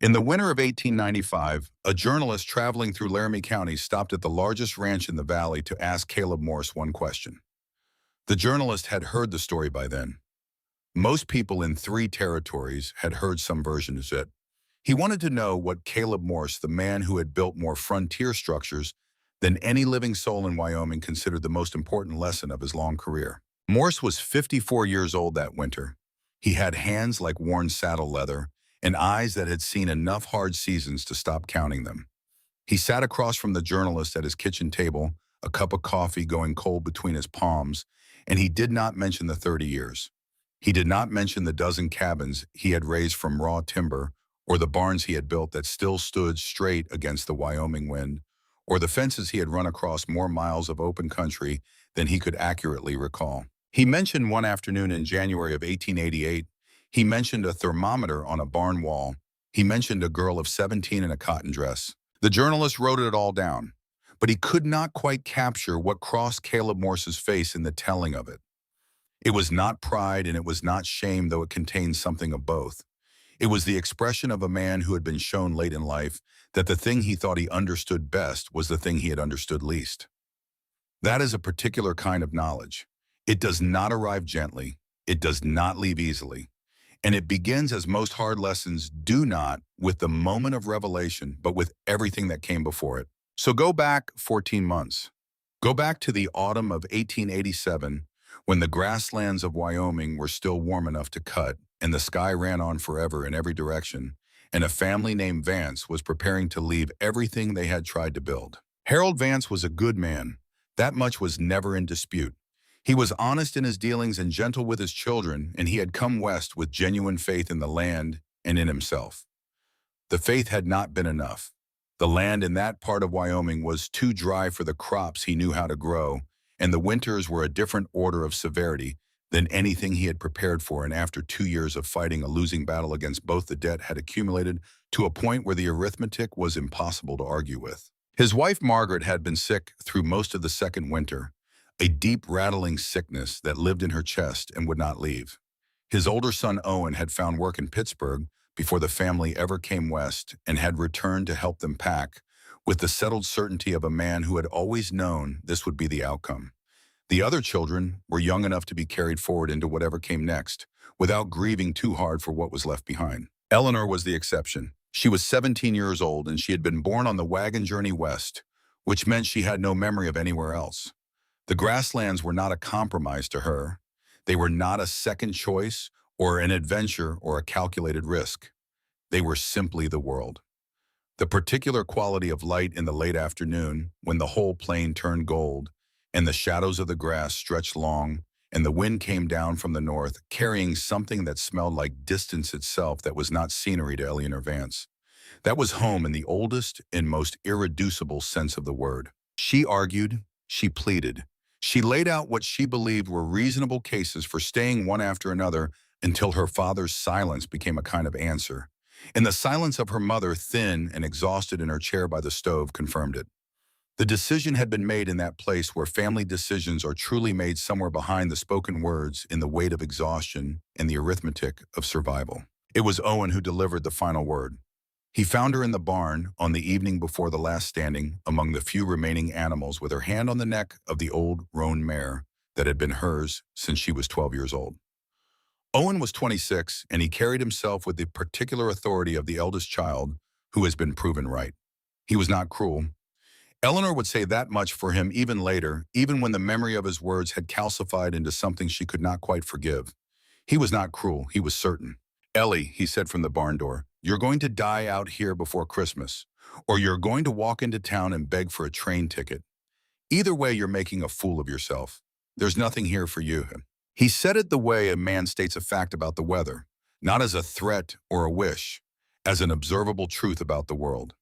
In the winter of 1895, a journalist traveling through Laramie County stopped at the largest ranch in the valley to ask Caleb Morse one question. The journalist had heard the story by then. Most people in three territories had heard some version of it. He wanted to know what Caleb Morse, the man who had built more frontier structures than any living soul in Wyoming, considered the most important lesson of his long career. Morse was 54 years old that winter. He had hands like worn saddle leather and eyes that had seen enough hard seasons to stop counting them. He sat across from the journalist at his kitchen table, a cup of coffee going cold between his palms, and he did not mention the 30 years. He did not mention the dozen cabins he had raised from raw timber, or the barns he had built that still stood straight against the Wyoming wind, or the fences he had run across more miles of open country than he could accurately recall. He mentioned one afternoon in January of 1888. He mentioned a thermometer on a barn wall. He mentioned a girl of 17 in a cotton dress. The journalist wrote it all down, but he could not quite capture what crossed Caleb Morse's face in the telling of it. It was not pride and it was not shame, though it contained something of both. It was the expression of a man who had been shown late in life that the thing he thought he understood best was the thing he had understood least. That is a particular kind of knowledge. It does not arrive gently. It does not leave easily. And it begins, as most hard lessons do not, with the moment of revelation, but with everything that came before it. So go back 14 months. Go back to the autumn of 1887, when the grasslands of Wyoming were still warm enough to cut, and the sky ran on forever in every direction, and a family named Vance was preparing to leave everything they had tried to build. Harold Vance was a good man. That much was never in dispute. He was honest in his dealings and gentle with his children, and he had come west with genuine faith in the land and in himself. The faith had not been enough. The land in that part of Wyoming was too dry for the crops he knew how to grow, and the winters were a different order of severity than anything he had prepared for, and after 2 years of fighting a losing battle against both, the debt had accumulated to a point where the arithmetic was impossible to argue with. His wife Margaret had been sick through most of the second winter, a deep rattling sickness that lived in her chest and would not leave. His older son Owen had found work in Pittsburgh before the family ever came west and had returned to help them pack, with the settled certainty of a man who had always known this would be the outcome. The other children were young enough to be carried forward into whatever came next, without grieving too hard for what was left behind. Eleanor was the exception. She was 17 years old, and she had been born on the wagon journey west, which meant she had no memory of anywhere else. The grasslands were not a compromise to her. They were not a second choice or an adventure or a calculated risk. They were simply the world. The particular quality of light in the late afternoon, when the whole plain turned gold, and the shadows of the grass stretched long, and the wind came down from the north, carrying something that smelled like distance itself that was not scenery to Eleanor Vance. That was home in the oldest and most irreducible sense of the word. She argued, she pleaded. She laid out what she believed were reasonable cases for staying one after another until her father's silence became a kind of answer. And the silence of her mother, thin and exhausted in her chair by the stove, confirmed it. The decision had been made in that place where family decisions are truly made, somewhere behind the spoken words, in the weight of exhaustion and the arithmetic of survival. It was Owen who delivered the final word. He found her in the barn on the evening before the last standing among the few remaining animals, with her hand on the neck of the old roan mare that had been hers since she was 12 years old. Owen was 26, and he carried himself with the particular authority of the eldest child who has been proven right. He was not cruel. Eleanor would say that much for him even later, even when the memory of his words had calcified into something she could not quite forgive. He was not cruel, he was certain. "Ellie," he said from the barn door, "you're going to die out here before Christmas, or you're going to walk into town and beg for a train ticket. Either way, you're making a fool of yourself. There's nothing here for you." He said it the way a man states a fact about the weather, not as a threat or a wish, as an observable truth about the world.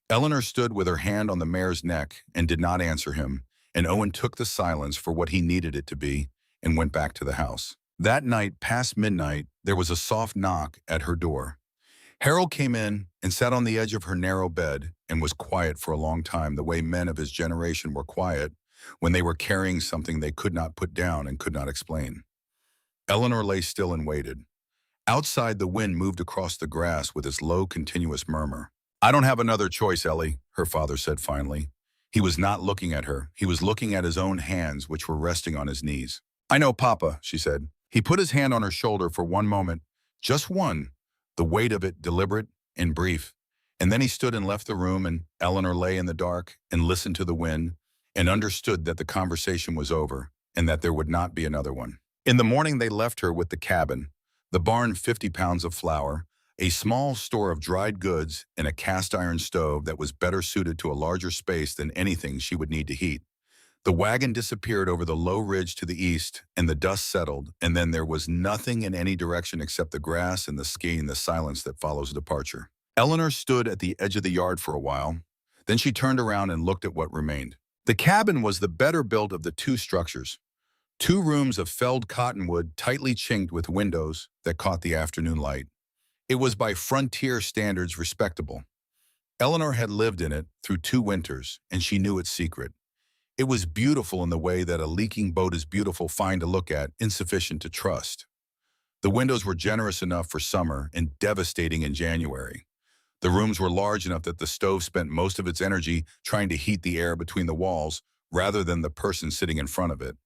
Eleanor stood with her hand on the mare's neck and did not answer him, and Owen took the silence for what he needed it to be and went back to the house. That night, past midnight, there was a soft knock at her door. Harold came in and sat on the edge of her narrow bed and was quiet for a long time, the way men of his generation were quiet when they were carrying something they could not put down and could not explain. Eleanor lay still and waited. Outside, the wind moved across the grass with its low, continuous murmur. "I don't have another choice, Ellie," her father said finally. He was not looking at her. He was looking at his own hands, which were resting on his knees. "I know, Papa," she said. He put his hand on her shoulder for one moment, just one, the weight of it deliberate and brief. And then he stood and left the room, and Eleanor lay in the dark and listened to the wind and understood that the conversation was over and that there would not be another one. In the morning, they left her with the cabin, the barn, 50 pounds of flour, a small store of dried goods, and a cast iron stove that was better suited to a larger space than anything she would need to heat. The wagon disappeared over the low ridge to the east, and the dust settled, and then there was nothing in any direction except the grass and the ski and the silence that follows departure. Eleanor stood at the edge of the yard for a while. Then she turned around and looked at what remained. The cabin was the better built of the two structures. Two rooms of felled cottonwood tightly chinked with windows that caught the afternoon light. It was by frontier standards respectable. Eleanor had lived in it through 2 winters, and she knew its secret. It was beautiful in the way that a leaking boat is beautiful, fine to look at, insufficient to trust. The windows were generous enough for summer and devastating in January. The rooms were large enough that the stove spent most of its energy trying to heat the air between the walls rather than the person sitting in front of it.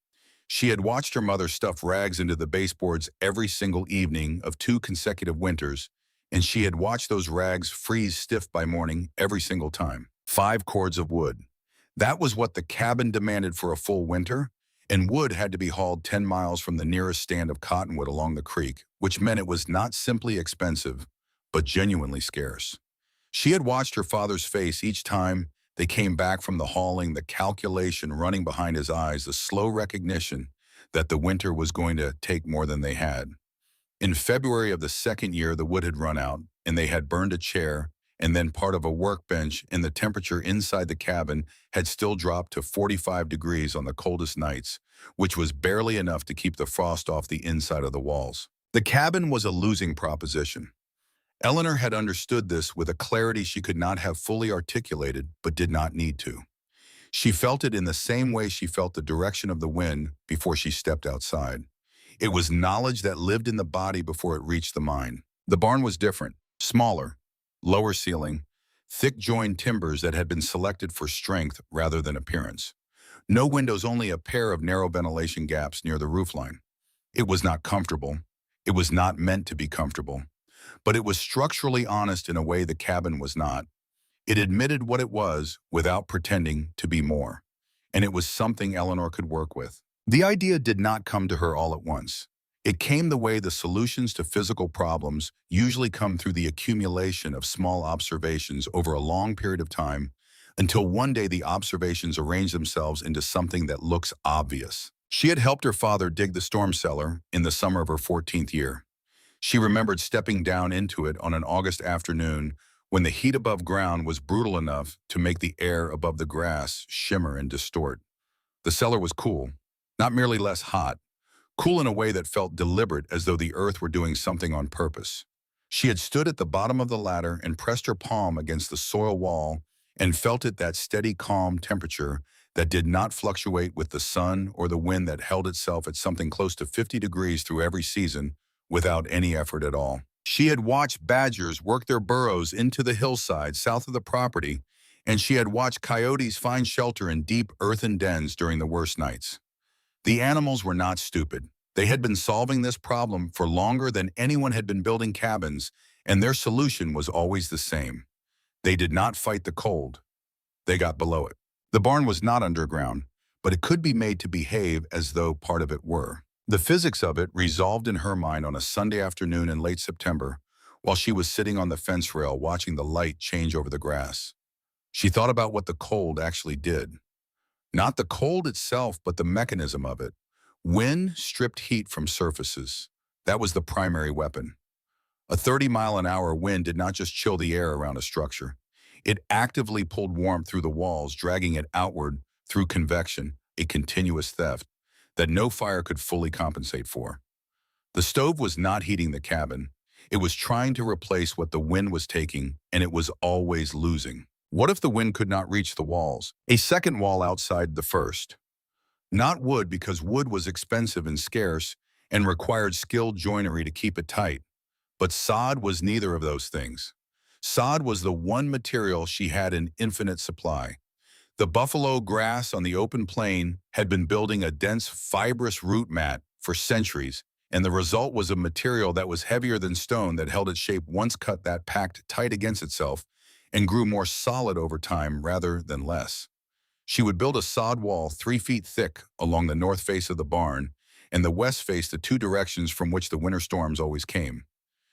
She had watched her mother stuff rags into the baseboards every single evening of 2 consecutive winters, and she had watched those rags freeze stiff by morning every single time. 5 cords of wood. That was what the cabin demanded for a full winter, and wood had to be hauled 10 miles from the nearest stand of cottonwood along the creek, which meant it was not simply expensive, but genuinely scarce. She had watched her father's face each time they came back from the hauling, the calculation running behind his eyes, the slow recognition that the winter was going to take more than they had. In February of the second year, the wood had run out, and they had burned a chair and then part of a workbench, and the temperature inside the cabin had still dropped to 45 degrees on the coldest nights, which was barely enough to keep the frost off the inside of the walls. The cabin was a losing proposition. Eleanor had understood this with a clarity she could not have fully articulated, but did not need to. She felt it in the same way she felt the direction of the wind before she stepped outside. It was knowledge that lived in the body before it reached the mind. The barn was different, smaller, lower ceiling, thick-joined timbers that had been selected for strength rather than appearance. No windows, only a pair of narrow ventilation gaps near the roofline. It was not comfortable. It was not meant to be comfortable. But it was structurally honest in a way the cabin was not. It admitted what it was without pretending to be more. And it was something Eleanor could work with. The idea did not come to her all at once. It came the way the solutions to physical problems usually come through the accumulation of small observations over a long period of time, until one day the observations arrange themselves into something that looks obvious. She had helped her father dig the storm cellar in the summer of her 14th year. She remembered stepping down into it on an August afternoon when the heat above ground was brutal enough to make the air above the grass shimmer and distort. The cellar was cool, not merely less hot, cool in a way that felt deliberate, as though the earth were doing something on purpose. She had stood at the bottom of the ladder and pressed her palm against the soil wall and felt it, that steady, calm temperature that did not fluctuate with the sun or the wind, that held itself at something close to 50 degrees through every season without any effort at all. She had watched badgers work their burrows into the hillside south of the property, and she had watched coyotes find shelter in deep earthen dens during the worst nights. The animals were not stupid. They had been solving this problem for longer than anyone had been building cabins, and their solution was always the same. They did not fight the cold. They got below it. The barn was not underground, but it could be made to behave as though part of it were. The physics of it resolved in her mind on a Sunday afternoon in late September, while she was sitting on the fence rail watching the light change over the grass. She thought about what the cold actually did. Not the cold itself, but the mechanism of it. Wind stripped heat from surfaces. That was the primary weapon. A 30-mile-an-hour wind did not just chill the air around a structure. It actively pulled warmth through the walls, dragging it outward through convection, a continuous theft that no fire could fully compensate for. The stove was not heating the cabin. It was trying to replace what the wind was taking, and it was always losing. What if the wind could not reach the walls? A second wall outside the first. Not wood, because wood was expensive and scarce and required skilled joinery to keep it tight, But sod was neither of those things. Sod was the one material she had in infinite supply. The buffalo grass on the open plain had been building a dense, fibrous root mat for centuries, and the result was a material that was heavier than stone that held its shape once cut, that packed tight against itself and grew more solid over time rather than less. She would build a sod wall 3 feet thick along the north face of the barn, and the west face the two directions from which the winter storms always came.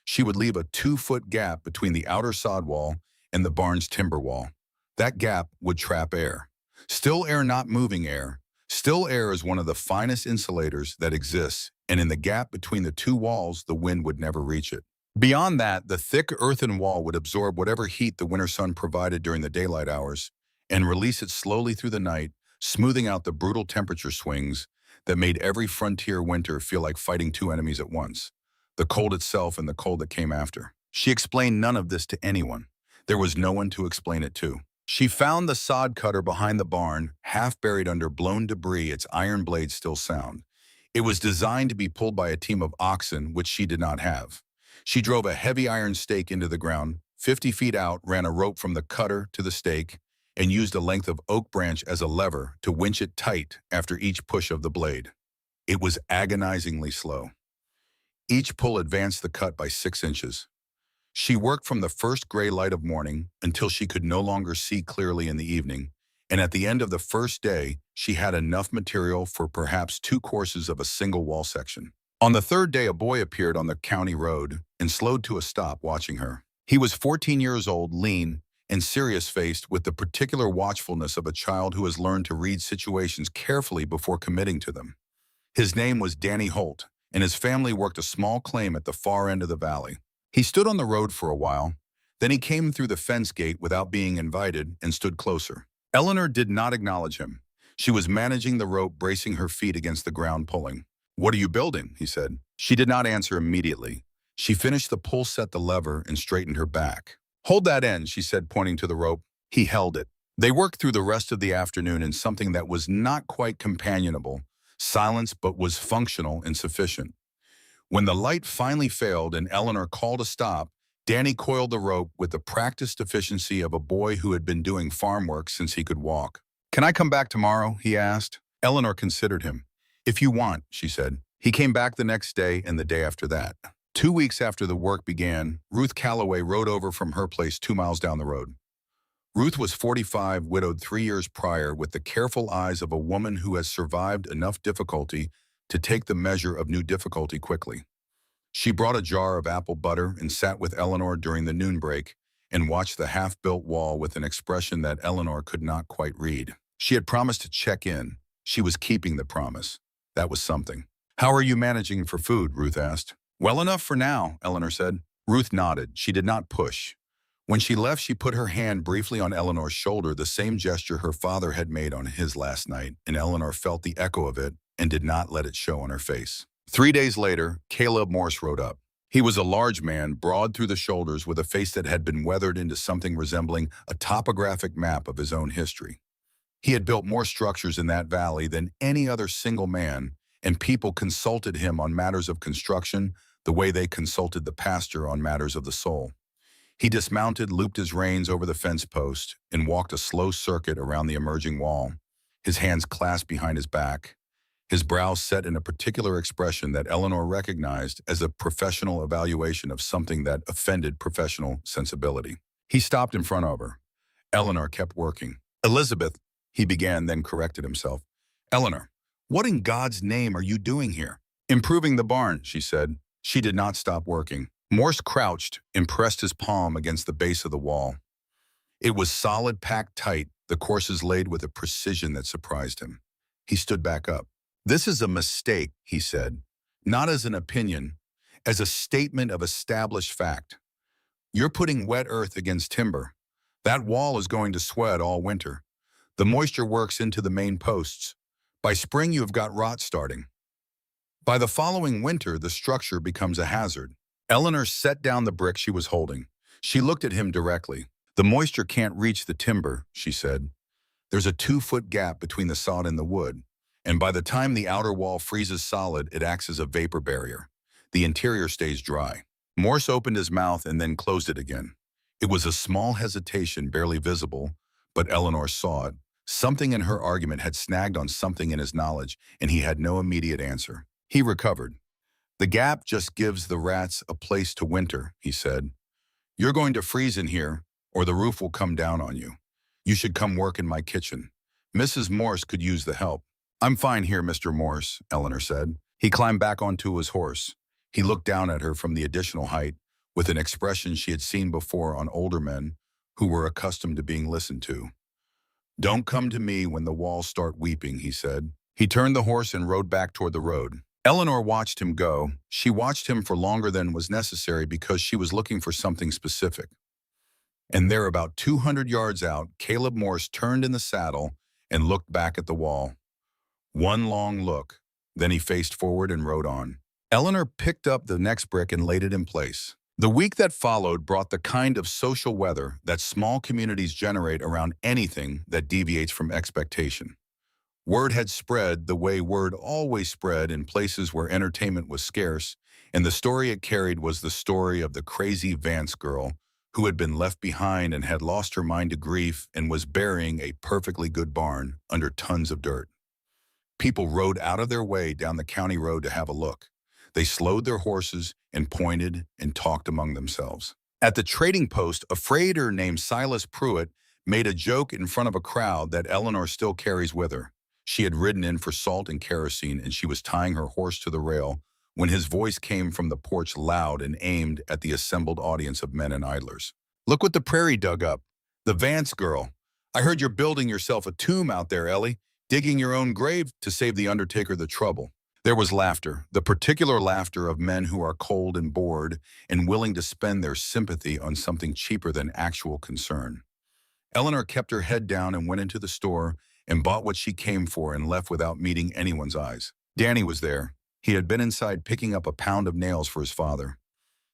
She would leave a 2-foot gap between the outer sod wall and the barn's timber wall. That gap would trap air. Still air, not moving air. Still air is one of the finest insulators that exists, and in the gap between the two walls, the wind would never reach it. Beyond that, the thick earthen wall would absorb whatever heat the winter sun provided during the daylight hours and release it slowly through the night, smoothing out the brutal temperature swings that made every frontier winter feel like fighting two enemies at once, the cold itself and the cold that came after. She explained none of this to anyone. There was no one to explain it to. She found the sod cutter behind the barn, half buried under blown debris, its iron blades still sound. It was designed to be pulled by a team of oxen, which she did not have. She drove a heavy iron stake into the ground, 50 feet out, ran a rope from the cutter to the stake, and used a length of oak branch as a lever to winch it tight after each push of the blade. It was agonizingly slow. Each pull advanced the cut by 6 inches. She worked from the first gray light of morning until she could no longer see clearly in the evening, and at the end of the first day, she had enough material for perhaps 2 courses of a single wall section. On the third day, a boy appeared on the county road and slowed to a stop, watching her. He was 14 years old, lean, and serious-faced, with the particular watchfulness of a child who has learned to read situations carefully before committing to them. His name was Danny Holt, and his family worked a small claim at the far end of the valley. He stood on the road for a while, then he came through the fence gate without being invited and stood closer. Eleanor did not acknowledge him. She was managing the rope, bracing her feet against the ground, pulling. "What are you building?" he said. She did not answer immediately. She finished the pull, set the lever, and straightened her back. "Hold that end," she said, pointing to the rope. He held it. They worked through the rest of the afternoon in something that was not quite companionable, silence, but was functional and sufficient. When the light finally failed and Eleanor called a stop, Danny coiled the rope with the practiced efficiency of a boy who had been doing farm work since he could walk. "Can I come back tomorrow?" he asked. Eleanor considered him. "If you want," she said. He came back the next day and the day after that. 2 weeks after the work began, Ruth Calloway rode over from her place 2 miles down the road. Ruth was 45, widowed 3 years prior, with the careful eyes of a woman who has survived enough difficulty to take the measure of new difficulty quickly. She brought a jar of apple butter and sat with Eleanor during the noon break and watched the half-built wall with an expression that Eleanor could not quite read. She had promised to check in. She was keeping the promise. That was something. "How are you managing for food?" Ruth asked. "Well enough for now," Eleanor said. Ruth nodded. She did not push. When she left, she put her hand briefly on Eleanor's shoulder, the same gesture her father had made on his last night, and Eleanor felt the echo of it and did not let it show on her face. 3 days later, Caleb Morse rode up. He was a large man, broad through the shoulders, with a face that had been weathered into something resembling a topographic map of his own history. He had built more structures in that valley than any other single man, and people consulted him on matters of construction the way they consulted the pastor on matters of the soul. He dismounted, looped his reins over the fence post, and walked a slow circuit around the emerging wall, his hands clasped behind his back, his brow set in a particular expression that Eleanor recognized as a professional evaluation of something that offended professional sensibility. He stopped in front of her. Eleanor kept working. "Elizabeth," he began, then corrected himself. "Eleanor, what in God's name are you doing here?" "Improving the barn," she said. She did not stop working. Morse crouched and pressed his palm against the base of the wall. It was solid, packed tight, the courses laid with a precision that surprised him. He stood back up. "This is a mistake," he said, "not as an opinion, as a statement of established fact. You're putting wet earth against timber. That wall is going to sweat all winter. The moisture works into the main posts. By spring, you have got rot starting. By the following winter, the structure becomes a hazard." Eleanor set down the brick she was holding. She looked at him directly. "The moisture can't reach the timber," she said. "There's a 2-foot gap between the sod and the wood, and by the time the outer wall freezes solid, it acts as a vapor barrier. The interior stays dry. Morse opened his mouth and then closed it again. It was a small hesitation, barely visible, but Eleanor saw it. Something in her argument had snagged on something in his knowledge, and he had no immediate answer. He recovered. "The gap just gives the rats a place to winter," he said. "You're going to freeze in here, or the roof will come down on you. You should come work in my kitchen. Mrs. Morse could use the help." "I'm fine here, Mr. Morse," Eleanor said. He climbed back onto his horse. He looked down at her from the additional height with an expression she had seen before on older men who were accustomed to being listened to. "Don't come to me when the walls start weeping," he said. He turned the horse and rode back toward the road. Eleanor watched him go. She watched him for longer than was necessary because she was looking for something specific. And there, about 200 yards out, Caleb Morse turned in the saddle and looked back at the wall. One long look. Then he faced forward and rode on. Eleanor picked up the next brick and laid it in place. The week that followed brought the kind of social weather that small communities generate around anything that deviates from expectation. Word had spread the way word always spread in places where entertainment was scarce, and the story it carried was the story of the crazy Vance girl who had been left behind and had lost her mind to grief and was burying a perfectly good barn under tons of dirt. People rode out of their way down the county road to have a look. They slowed their horses and pointed and talked among themselves. At the trading post, a freighter named Silas Pruitt made a joke in front of a crowd that Eleanor still carries with her. She had ridden in for salt and kerosene, and she was tying her horse to the rail when his voice came from the porch, loud and aimed at the assembled audience of men and idlers. "Look what the prairie dug up. The Vance girl. I heard you're building yourself a tomb out there, Ellie, digging your own grave to save the undertaker the trouble." There was laughter, the particular laughter of men who are cold and bored and willing to spend their sympathy on something cheaper than actual concern. Eleanor kept her head down and went into the store and bought what she came for and left without meeting anyone's eyes. Danny was there. He had been inside picking up a pound of nails for his father.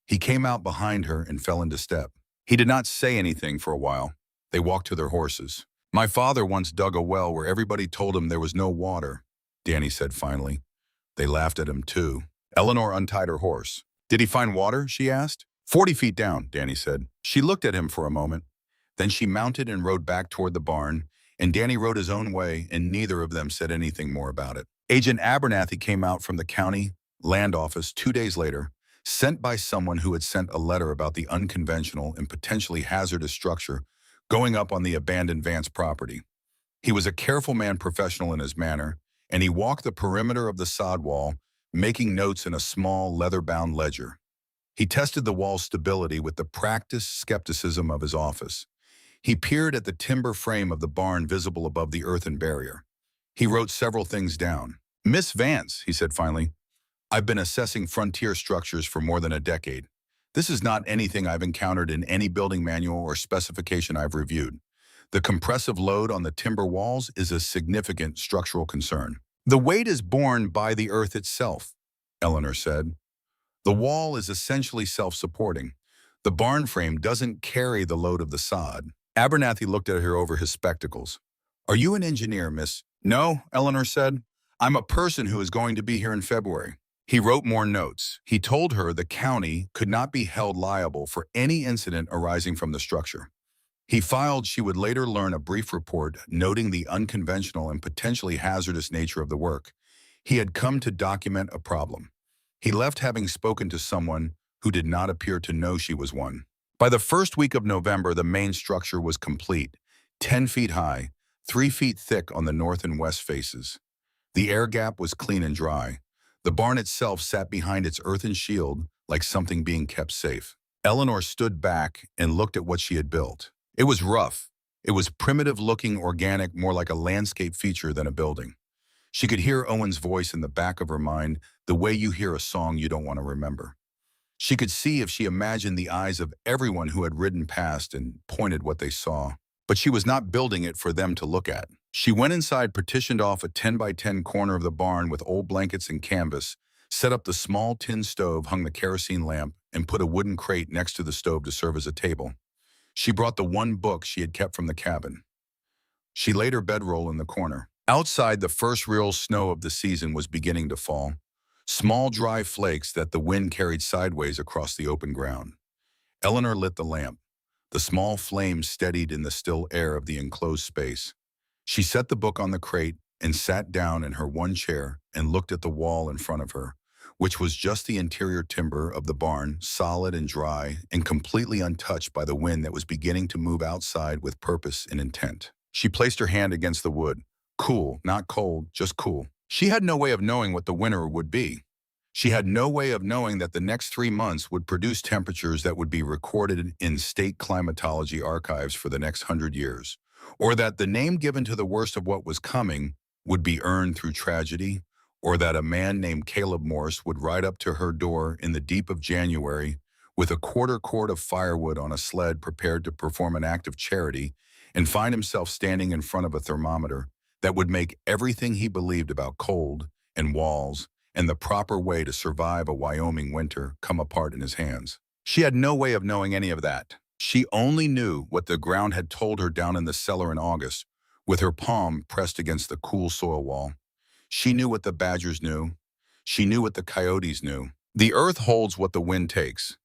He came out behind her and fell into step. He did not say anything for a while. They walked to their horses. "My father once dug a well where everybody told him there was no water," Danny said finally. They laughed at him too. Eleanor untied her horse. "Did he find water?" she asked. 40 feet down," Danny said. She looked at him for a moment. Then she mounted and rode back toward the barn, and Danny rode his own way, and neither of them said anything more about it. Agent Abernathy came out from the county land office 2 days later, sent by someone who had sent a letter about the unconventional and potentially hazardous structure going up on the abandoned Vance property. He was a careful man, professional in his manner, and he walked the perimeter of the sod wall, making notes in a small leather-bound ledger. He tested the wall's stability with the practiced skepticism of his office. He peered at the timber frame of the barn visible above the earthen barrier. He wrote several things down. "Miss Vance," he said finally, "I've been assessing frontier structures for more than a decade. This is not anything I've encountered in any building manual or specification I've reviewed. The compressive load on the timber walls is a significant structural concern. The weight is borne by the earth itself," Eleanor said. "The wall is essentially self-supporting. The barn frame doesn't carry the load of the sod." Abernathy looked at her over his spectacles. "Are you an engineer, Miss?" "No," Eleanor said. "I'm a person who is going to be here in February." He wrote more notes. He told her the county could not be held liable for any incident arising from the structure. He filed she would later learn a brief report noting the unconventional and potentially hazardous nature of the work. He had come to document a problem. He left having spoken to someone who did not appear to know she was one. By the first week of November, the main structure was complete, 10 feet high, 3 feet thick on the north and west faces. The air gap was clean and dry. The barn itself sat behind its earthen shield like something being kept safe. Eleanor stood back and looked at what she had built. It was rough. It was primitive-looking, organic, more like a landscape feature than a building. She could hear Owen's voice in the back of her mind, the way you hear a song you don't want to remember. She could see, if she imagined, the eyes of everyone who had ridden past and pointed what they saw. But she was not building it for them to look at. She went inside, partitioned off a 10 by 10 corner of the barn with old blankets and canvas, set up the small tin stove, hung the kerosene lamp, and put a wooden crate next to the stove to serve as a table. She brought the one book she had kept from the cabin. She laid her bedroll in the corner. Outside, the first real snow of the season was beginning to fall. small dry flakes that the wind carried sideways across the open ground. Eleanor lit the lamp. The small flame steadied in the still air of the enclosed space. She set the book on the crate and sat down in her one chair and looked at the wall in front of her, which was just the interior timber of the barn, solid and dry and completely untouched by the wind that was beginning to move outside with purpose and intent. She placed her hand against the wood. Cool, not cold, just cool. She had no way of knowing what the winter would be. She had no way of knowing that the next 3 months would produce temperatures that would be recorded in state climatology archives for the next 100 years, or that the name given to the worst of what was coming would be earned through tragedy, or that a man named Caleb Morse would ride up to her door in the deep of January with a quarter cord of firewood on a sled prepared to perform an act of charity and find himself standing in front of a thermometer that would make everything he believed about cold and walls and the proper way to survive a Wyoming winter come apart in his hands. She had no way of knowing any of that. She only knew what the ground had told her down in the cellar in August, with her palm pressed against the cool soil wall. She knew what the badgers knew. She knew what the coyotes knew. The earth holds what the wind takes.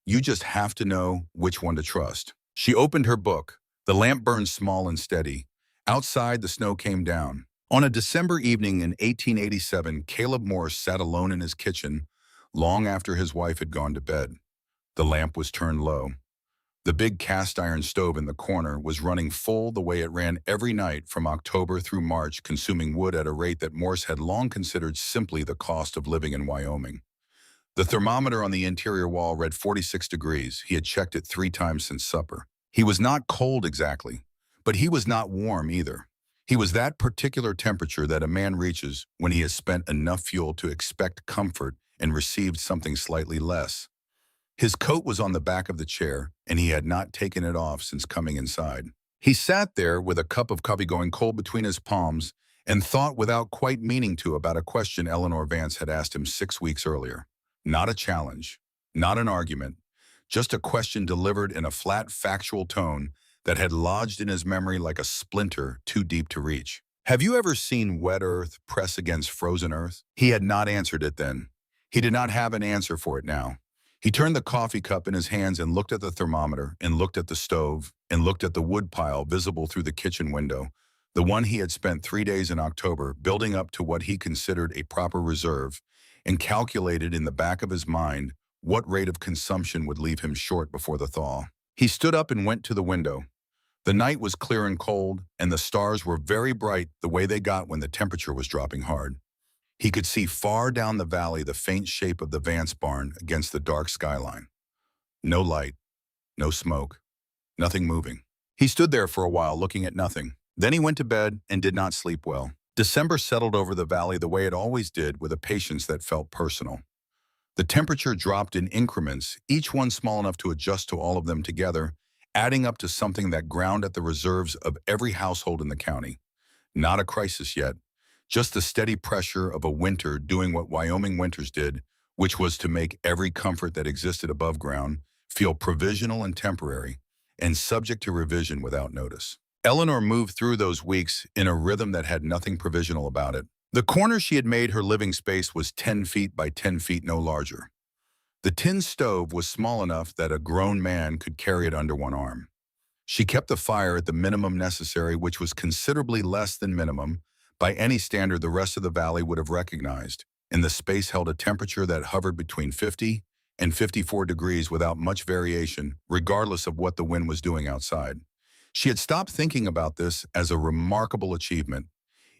You just have to know which one to trust. She opened her book. The lamp burned small and steady. Outside, the snow came down. On a December evening in 1887, Caleb Morse sat alone in his kitchen long after his wife had gone to bed. The lamp was turned low. The big cast-iron stove in the corner was running full the way it ran every night from October through March, consuming wood at a rate that Morse had long considered simply the cost of living in Wyoming. The thermometer on the interior wall read 46 degrees. He had checked it 3 times since supper. He was not cold exactly, but he was not warm either. He was that particular temperature that a man reaches when he has spent enough fuel to expect comfort and received something slightly less. His coat was on the back of the chair, and he had not taken it off since coming inside. He sat there with a cup of coffee going cold between his palms and thought without quite meaning to about a question Eleanor Vance had asked him 6 weeks earlier. Not a challenge, not an argument, just a question delivered in a flat, factual tone that had lodged in his memory like a splinter too deep to reach. Have you ever seen wet earth press against frozen earth? He had not answered it then. He did not have an answer for it now. He turned the coffee cup in his hands and looked at the thermometer and looked at the stove and looked at the wood pile visible through the kitchen window, the one he had spent 3 days in October building up to what he considered a proper reserve, and calculated in the back of his mind what rate of consumption would leave him short before the thaw. He stood up and went to the window. The night was clear and cold, and the stars were very bright the way they got when the temperature was dropping hard. He could see far down the valley the faint shape of the Vance barn against the dark skyline. No light, no smoke, nothing moving. He stood there for a while looking at nothing. Then he went to bed and did not sleep well. December settled over the valley the way it always did, with a patience that felt personal. The temperature dropped in increments, each one small enough to adjust to all of them together, adding up to something that ground at the reserves of every household in the county. Not a crisis yet, just the steady pressure of a winter doing what Wyoming winters did, which was to make every comfort that existed above ground feel provisional and temporary, and subject to revision without notice. Eleanor moved through those weeks in a rhythm that had nothing provisional about it. The corner she had made her living space was 10 feet by 10 feet, no larger. The tin stove was small enough that a grown man could carry it under one arm. She kept the fire at the minimum necessary, which was considerably less than minimum by any standard the rest of the valley would have recognized, and the space held a temperature that hovered between 50 and 54 degrees without much variation, regardless of what the wind was doing outside. She had stopped thinking about this as a remarkable achievement.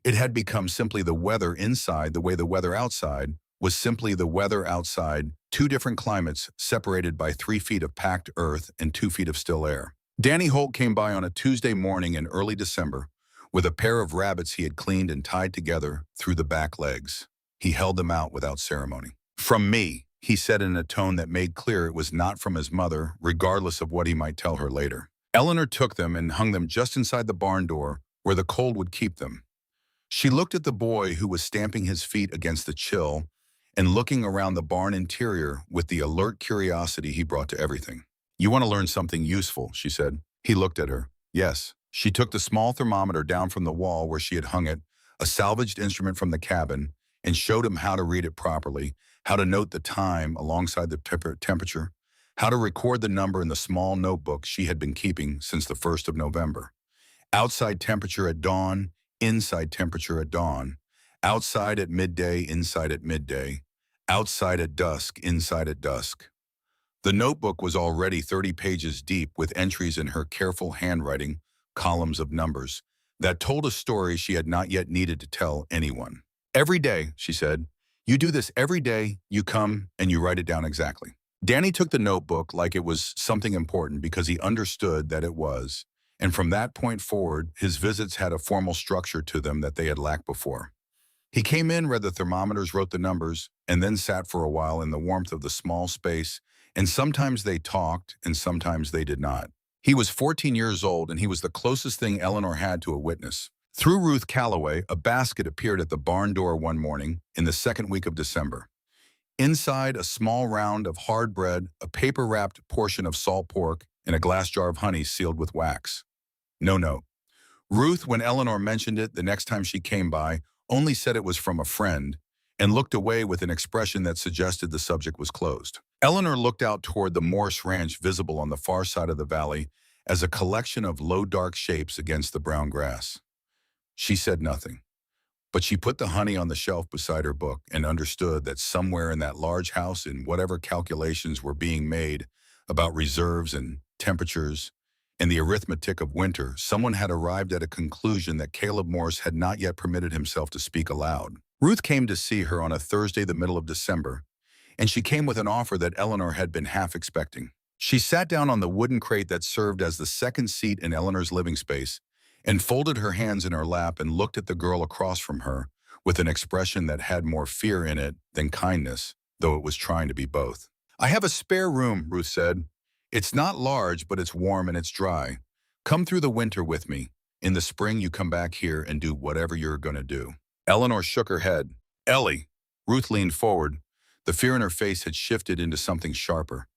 It had become simply the weather inside the way the weather outside was simply the weather outside, 2 different climates separated by 3 feet of packed earth and 2 feet of still air. Danny Holt came by on a Tuesday morning in early December with a pair of rabbits he had cleaned and tied together through the back legs. He held them out without ceremony. "From me," he said in a tone that made clear it was not from his mother, regardless of what he might tell her later. Eleanor took them and hung them just inside the barn door where the cold would keep them. She looked at the boy who was stamping his feet against the chill and looking around the barn interior with the alert curiosity he brought to everything. "You want to learn something useful," she said. He looked at her. "Yes." She took the small thermometer down from the wall where she had hung it, a salvaged instrument from the cabin, and showed him how to read it properly, how to note the time alongside the temperature, how to record the number in the small notebook she had been keeping since the 1st of November. Outside temperature at dawn, inside temperature at dawn, outside at midday, inside at midday, outside at dusk, inside at dusk. The notebook was already 30 pages deep with entries in her careful handwriting, columns of numbers, that told a story she had not yet needed to tell anyone. Every day, she said, you do this every day, you come and you write it down exactly. Danny took the notebook like it was something important because he understood that it was, and from that point forward, his visits had a formal structure to them that they had lacked before. He came in, read the thermometers, wrote the numbers, and then sat for a while in the warmth of the small space, and sometimes they talked, and sometimes they did not. He was 14 years old, and he was the closest thing Eleanor had to a witness. Through Ruth Calloway, a basket appeared at the barn door one morning in the second week of December. Inside, a small round of hard bread, a paper-wrapped portion of salt pork, and a glass jar of honey sealed with wax. No note. Ruth, when Eleanor mentioned it the next time she came by, only said it was from a friend and looked away with an expression that suggested the subject was closed. Eleanor looked out toward the Morse Ranch visible on the far side of the valley as a collection of low dark shapes against the brown grass. She said nothing, but she put the honey on the shelf beside her book and understood that somewhere in that large house, in whatever calculations were being made about reserves and temperatures and the arithmetic of winter, someone had arrived at a conclusion that Caleb Morse had not yet permitted himself to speak aloud. Ruth came to see her on a Thursday, the middle of December, and she came with an offer that Eleanor had been half expecting. She sat down on the wooden crate that served as the second seat in Eleanor's living space and folded her hands in her lap and looked at the girl across from her with an expression that had more fear in it than kindness, though it was trying to be both. I have a spare room, Ruth said. It's not large, but it's warm and it's dry. Come through the winter with me. In the spring, you come back here and do whatever you're going to do. Eleanor shook her head. Ellie. Ruth leaned forward. The fear in her face had shifted into something sharper.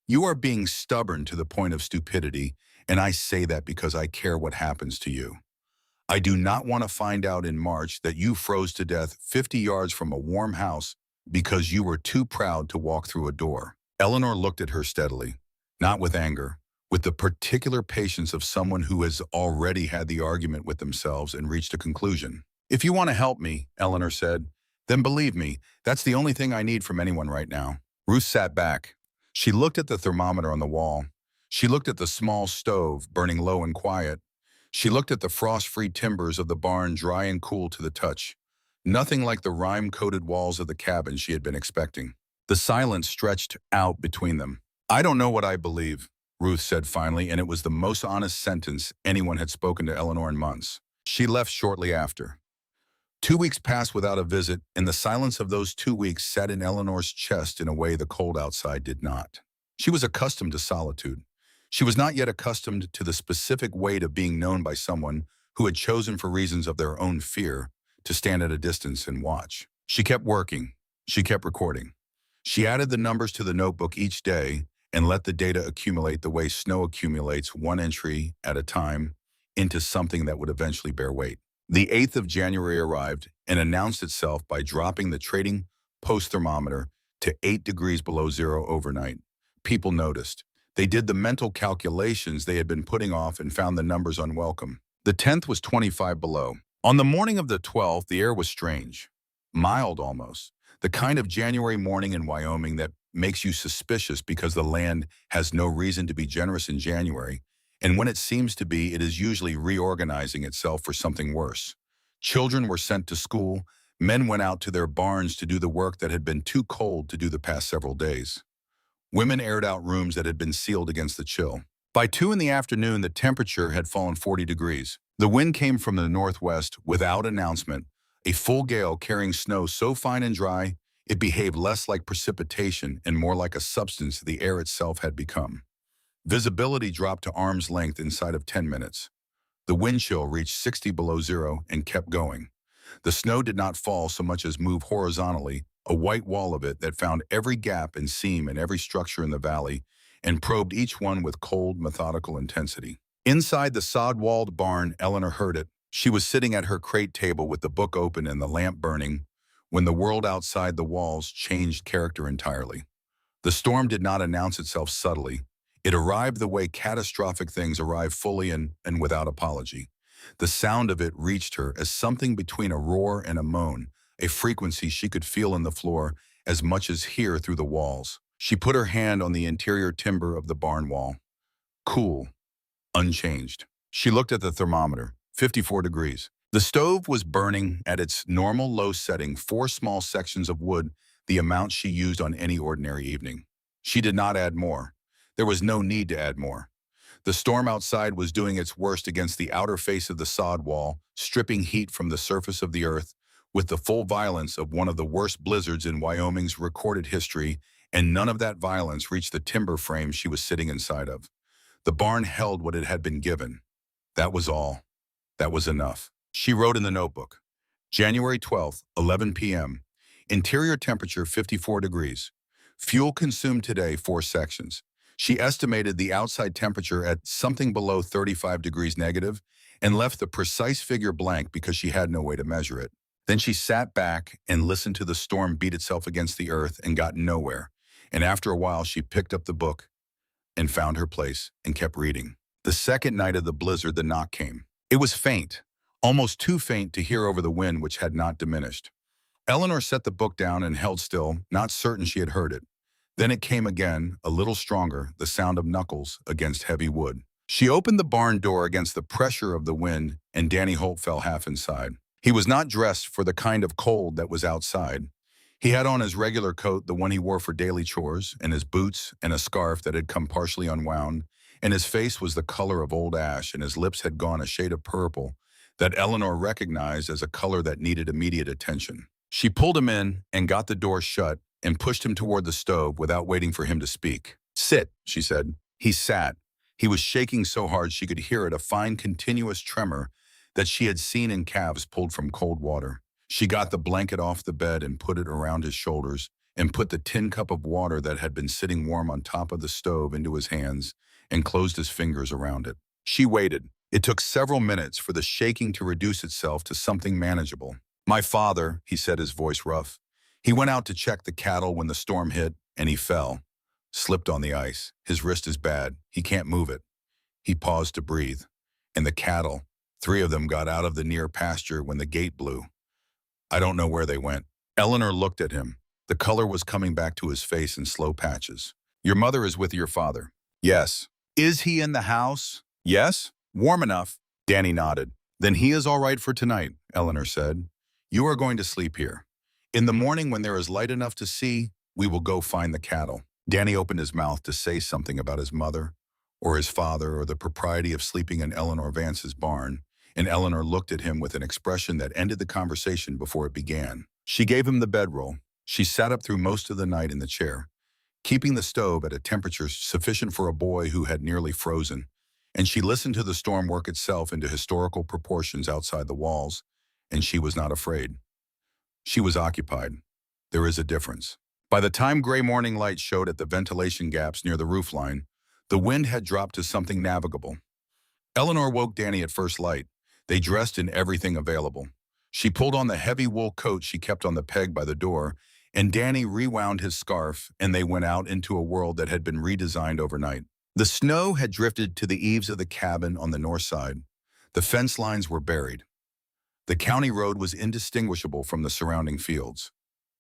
You are being stubborn to the point of stupidity, and I say that because I care what happens to you. I do not want to find out in March that you froze to death 50 yards from a warm house because you were too proud to walk through a door. Eleanor looked at her steadily, not with anger, with the particular patience of someone who has already had the argument with themselves and reached a conclusion. If you want to help me, Eleanor said, then believe me, that's the only thing I need from anyone right now. Ruth sat back. She looked at the thermometer on the wall. She looked at the small stove, burning low and quiet. She looked at the frost-free timbers of the barn, dry and cool to the touch. Nothing like the rime-coated walls of the cabin she had been expecting. The silence stretched out between them. I don't know what I believe, Ruth said finally, and it was the most honest sentence anyone had spoken to Eleanor in months. She left shortly after. 2 weeks passed without a visit, and the silence of those 2 weeks sat in Eleanor's chest in a way the cold outside did not. She was accustomed to solitude. She was not yet accustomed to the specific weight of being known by someone who had chosen for reasons of their own fear to stand at a distance and watch. She kept working. She kept recording. She added the numbers to the notebook each day and let the data accumulate the way snow accumulates, one entry at a time, into something that would eventually bear weight. The 8th of January arrived and announced itself by dropping the trading post thermometer to 8 degrees below zero overnight. People noticed. They did the mental calculations they had been putting off and found the numbers unwelcome. The 10th was 25 below. On the morning of the 12th, the air was strange, mild almost, the kind of January morning in Wyoming that makes you suspicious because the land has no reason to be generous in January, and when it seems to be, it is usually reorganizing itself for something worse. Children were sent to school. Men went out to their barns to do the work that had been too cold to do the past several days. Women aired out rooms that had been sealed against the chill. By 2 in the afternoon, the temperature had fallen 40 degrees. The wind came from the northwest without announcement, a full gale carrying snow so fine and dry, it behaved less like precipitation and more like a substance the air itself had become. Visibility dropped to arm's length inside of 10 minutes. The wind chill reached 60 below zero and kept going. The snow did not fall so much as move horizontally, a white wall of it that found every gap and seam in every structure in the valley and probed each one with cold, methodical intensity. Inside the sod-walled barn, Eleanor heard it. She was sitting at her crate table with the book open and the lamp burning when the world outside the walls changed character entirely. The storm did not announce itself subtly. It arrived the way catastrophic things arrive fully and without apology. The sound of it reached her as something between a roar and a moan, a frequency she could feel in the floor as much as hear through the walls. She put her hand on the interior timber of the barn wall. Cool, unchanged. She looked at the thermometer, 54 degrees. The stove was burning at its normal low setting, 4 small sections of wood, the amount she used on any ordinary evening. She did not add more. There was no need to add more. The storm outside was doing its worst against the outer face of the sod wall, stripping heat from the surface of the earth, with the full violence of one of the worst blizzards in Wyoming's recorded history, and none of that violence reached the timber frame she was sitting inside of. The barn held what it had been given. That was all. That was enough. She wrote in the notebook, January 12th, 11 p.m. Interior temperature 54 degrees. Fuel consumed today 4 sections. She estimated the outside temperature at something below 35 degrees negative and left the precise figure blank because she had no way to measure it. Then she sat back and listened to the storm beat itself against the earth and got nowhere. And after a while, she picked up the book and found her place and kept reading. The second night of the blizzard, the knock came. It was faint, almost too faint to hear over the wind, which had not diminished. Eleanor set the book down and held still, not certain she had heard it. Then it came again, a little stronger, the sound of knuckles against heavy wood. She opened the barn door against the pressure of the wind, and Danny Holt fell half inside. He was not dressed for the kind of cold that was outside. He had on his regular coat, the one he wore for daily chores, and his boots and a scarf that had come partially unwound, and his face was the color of old ash, and his lips had gone a shade of purple that Eleanor recognized as a color that needed immediate attention. She pulled him in and got the door shut and pushed him toward the stove without waiting for him to speak. "Sit," she said. He sat. He was shaking so hard she could hear it, a fine continuous tremor that she had seen in calves pulled from cold water. She got the blanket off the bed and put it around his shoulders and put the tin cup of water that had been sitting warm on top of the stove into his hands and closed his fingers around it. She waited. It took several minutes for the shaking to reduce itself to something manageable. "My father," he said, his voice rough. "He went out to check the cattle when the storm hit, and he fell. Slipped on the ice. His wrist is bad. He can't move it." He paused to breathe. "And the cattle, 3 of them got out of the near pasture when the gate blew. I don't know where they went." Eleanor looked at him. The color was coming back to his face in slow patches. "Your mother is with your father?" "Yes." "Is he in the house?" "Yes." "Warm enough." Danny nodded. "Then he is all right for tonight," Eleanor said. "You are going to sleep here. In the morning, when there is light enough to see, we will go find the cattle." Danny opened his mouth to say something about his mother, or his father, or the propriety of sleeping in Eleanor Vance's barn, and Eleanor looked at him with an expression that ended the conversation before it began. She gave him the bedroll. She sat up through most of the night in the chair, keeping the stove at a temperature sufficient for a boy who had nearly frozen, and she listened to the storm work itself into historical proportions outside the walls, and she was not afraid. She was occupied. There is a difference. By the time gray morning light showed at the ventilation gaps near the roofline, the wind had dropped to something navigable. Eleanor woke Danny at first light. They dressed in everything available. She pulled on the heavy wool coat she kept on the peg by the door, and Danny rewound his scarf, and they went out into a world that had been redesigned overnight. The snow had drifted to the eaves of the cabin on the north side. The fence lines were buried. The county road was indistinguishable from the surrounding fields.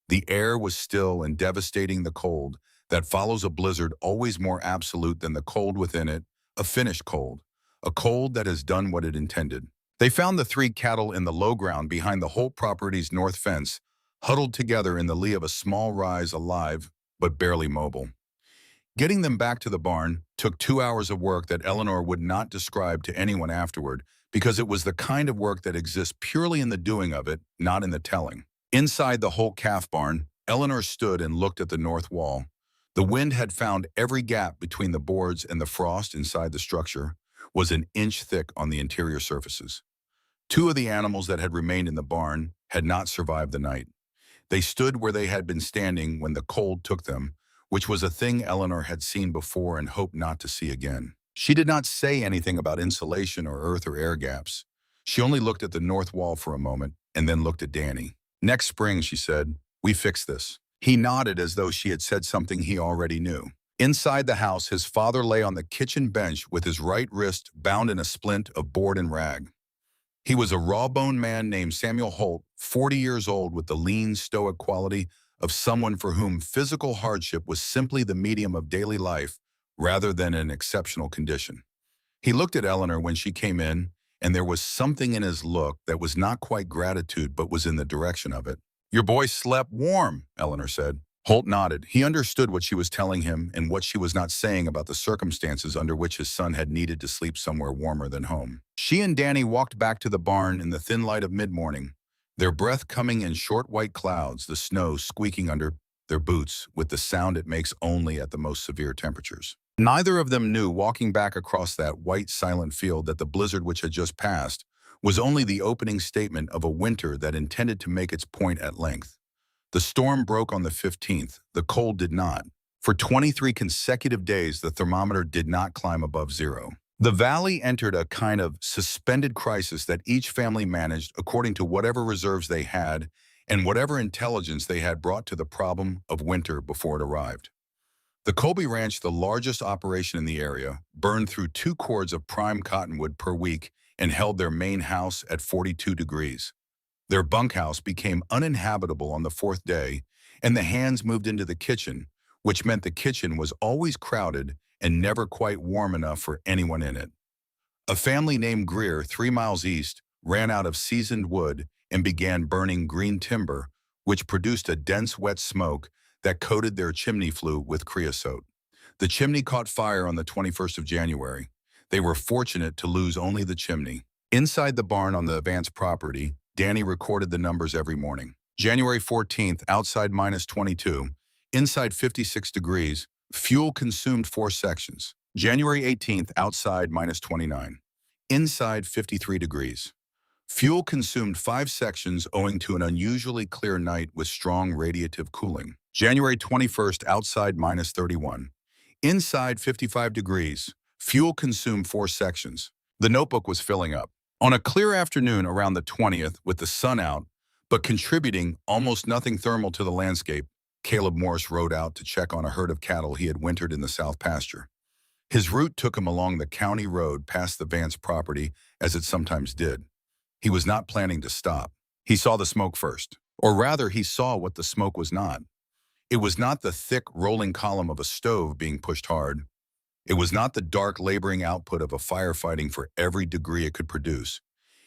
The air was still and devastating, the cold that follows a blizzard, always more absolute than the cold within it, a finished cold, a cold that has done what it intended. They found the 3 cattle in the low ground behind the Holt property's north fence, huddled together in the lee of a small rise, alive but barely mobile. Getting them back to the barn took 2 hours of work that Eleanor would not describe to anyone afterward, because it was the kind of work that exists purely in the doing of it, not in the telling. Inside the Holt calf barn, Eleanor stood and looked at the north wall. The wind had found every gap between the boards, and the frost inside the structure was an inch thick on the interior surfaces. 2 of the animals that had remained in the barn had not survived the night. They stood where they had been standing when the cold took them, which was a thing Eleanor had seen before and hoped not to see again. She did not say anything about insulation or earth or air gaps. She only looked at the north wall for a moment and then looked at Danny. Next spring, she said, we fix this. He nodded as though she had said something he already knew. Inside the house, his father lay on the kitchen bench with his right wrist bound in a splint of board and rag. He was a raw-boned man named Samuel Holt, 40 years old, with the lean, stoic quality of someone for whom physical hardship was simply the medium of daily life rather than an exceptional condition. He looked at Eleanor when she came in, and there was something in his look that was not quite gratitude but was in the direction of it. Your boy slept warm, Eleanor said. Holt nodded. He understood what she was telling him and what she was not saying about the circumstances under which his son had needed to sleep somewhere warmer than home. She and Danny walked back to the barn in the thin light of mid-morning, their breath coming in short white clouds, the snow squeaking under their boots with the sound it makes only at the most severe temperatures. Neither of them knew, walking back across that white, silent field, that the blizzard which had just passed was only the opening statement of a winter that intended to make its point at length. The storm broke on the 15th. The cold did not. For 23 consecutive days, the thermometer did not climb above zero. The valley entered a kind of suspended crisis that each family managed according to whatever reserves they had and whatever intelligence they had brought to the problem of winter before it arrived. The Colby Ranch, the largest operation in the area, burned through 2 cords of prime cottonwood per week and held their main house at 42 degrees. Their bunkhouse became uninhabitable on the 4th day, and the hands moved into the kitchen, which meant the kitchen was always crowded and never quite warm enough for anyone in it. A family named Greer, 3 miles east, ran out of seasoned wood and began burning green timber, which produced a dense wet smoke that coated their chimney flue with creosote. The chimney caught fire on the 21st of January. They were fortunate to lose only the chimney. Inside the barn on the Vance property, Danny recorded the numbers every morning. January 14th, outside -22, inside 56 degrees, fuel consumed 4 sections. January 18th, outside -29, inside 53 degrees. Fuel consumed 5 sections owing to an unusually clear night with strong radiative cooling. January 21st, outside -31, inside 55 degrees. Fuel consumed 4 sections. The notebook was filling up. On a clear afternoon around the 20th, with the sun out, but contributing almost nothing thermal to the landscape, Caleb Morse rode out to check on a herd of cattle he had wintered in the south pasture. His route took him along the county road past the Vance property, as it sometimes did. He was not planning to stop. He saw the smoke first, or rather, he saw what the smoke was not. It was not the thick, rolling column of a stove being pushed hard. It was not the dark, laboring output of a firefighting for every degree it could produce.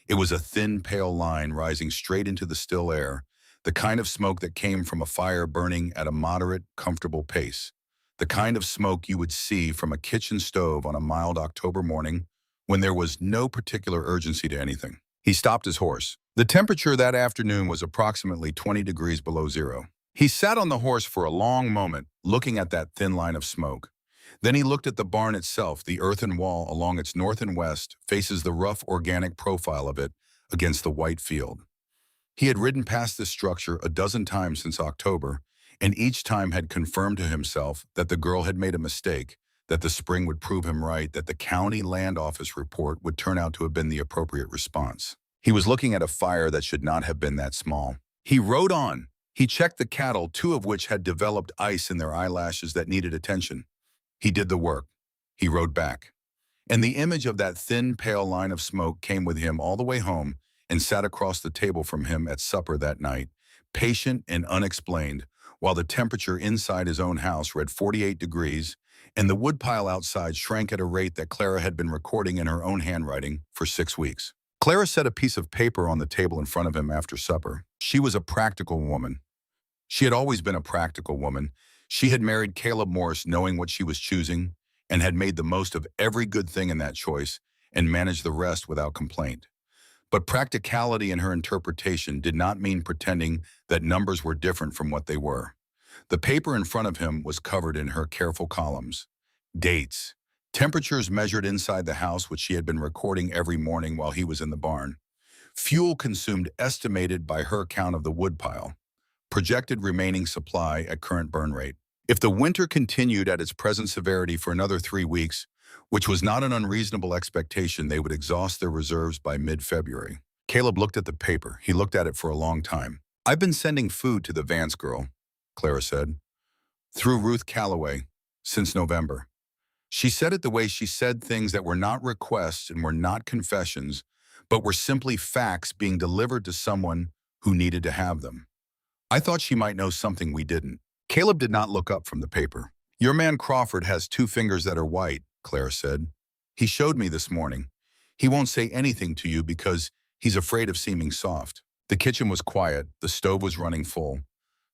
It was a thin, pale line rising straight into the still air, the kind of smoke that came from a fire burning at a moderate, comfortable pace, the kind of smoke you would see from a kitchen stove on a mild October morning when there was no particular urgency to anything. He stopped his horse. The temperature that afternoon was approximately 20 degrees below zero. He sat on the horse for a long moment, looking at that thin line of smoke. Then he looked at the barn itself. The earthen wall along its north and west faces the rough organic profile of it against the white field. He had ridden past this structure a dozen times since October, and each time had confirmed to himself that the girl had made a mistake, that the spring would prove him right, that the county land office report would turn out to have been the appropriate response. He was looking at a fire that should not have been that small. He rode on. He checked the cattle, 2 of which had developed ice in their eyelashes that needed attention. He did the work. He rode back. And the image of that thin, pale line of smoke came with him all the way home and sat across the table from him at supper that night, patient and unexplained, while the temperature inside his own house read 48 degrees and the woodpile outside shrank at a rate that Clara had been recording in her own handwriting for 6 weeks. Clara set a piece of paper on the table in front of him after supper. She was a practical woman. She had always been a practical woman. She had married Caleb Morse knowing what she was choosing and had made the most of every good thing in that choice and managed the rest without complaint. But practicality in her interpretation did not mean pretending that numbers were different from what they were. The paper in front of him was covered in her careful columns. Dates, temperatures measured inside the house which she had been recording every morning while he was in the barn, fuel consumed estimated by her count of the woodpile, projected remaining supply at current burn rate. If the winter continued at its present severity for another 3 weeks, which was not an unreasonable expectation, they would exhaust their reserves by mid-February. Caleb looked at the paper. He looked at it for a long time. "I've been sending food to the Vance girl," Clara said, "through Ruth Calloway, since November." She said it the way she said things that were not requests and were not confessions, but were simply facts being delivered to someone who needed to have them. I thought she might know something we didn't. Caleb did not look up from the paper. "Your man Crawford has 2 fingers that are white," Clara said. "He showed me this morning. He won't say anything to you because he's afraid of seeming soft." The kitchen was quiet. The stove was running full.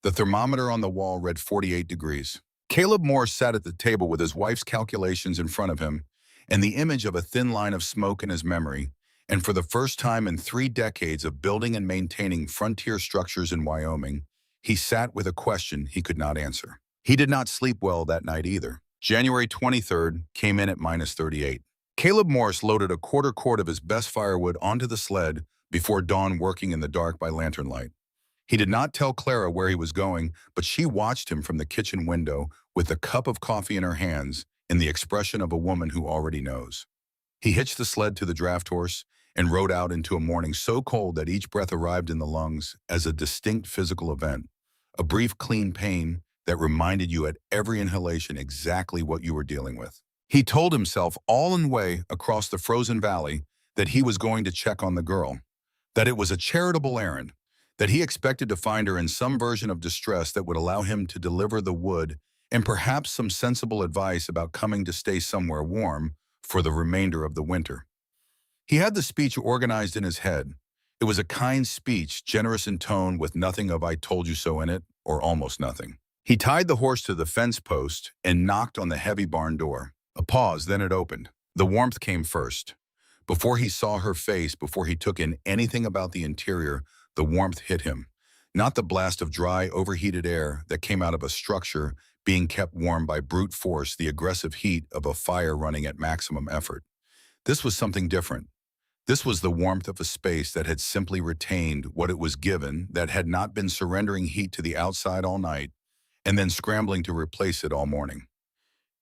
The thermometer on the wall read 48 degrees. Caleb Morse sat at the table with his wife's calculations in front of him and the image of a thin line of smoke in his memory, and for the first time in 3 decades of building and maintaining frontier structures in Wyoming, he sat with a question he could not answer. He did not sleep well that night either. January 23rd came in at -38. Caleb Morse loaded a quarter quart of his best firewood onto the sled before dawn, working in the dark by lantern light. He did not tell Clara where he was going, but she watched him from the kitchen window with a cup of coffee in her hands in the expression of a woman who already knows. He hitched the sled to the draft horse and rode out into a morning so cold that each breath arrived in the lungs as a distinct physical event, a brief clean pain that reminded you at every inhalation exactly what you were dealing with. He told himself all in way across the frozen valley that he was going to check on the girl, that it was a charitable errand, that he expected to find her in some version of distress that would allow him to deliver the wood and perhaps some sensible advice about coming to stay somewhere warm for the remainder of the winter. He had the speech organized in his head. It was a kind speech, generous in tone, with nothing of "I told you so" in it, or almost nothing. He tied the horse to the fence post and knocked on the heavy barn door. A pause, then it opened. The warmth came first. Before he saw her face, before he took in anything about the interior, the warmth hit him. Not the blast of dry, overheated air that came out of a structure being kept warm by brute force, the aggressive heat of a fire running at maximum effort. This was something different. This was the warmth of a space that had simply retained what it was given, that had not been surrendering heat to the outside all night and then scrambling to replace it all morning.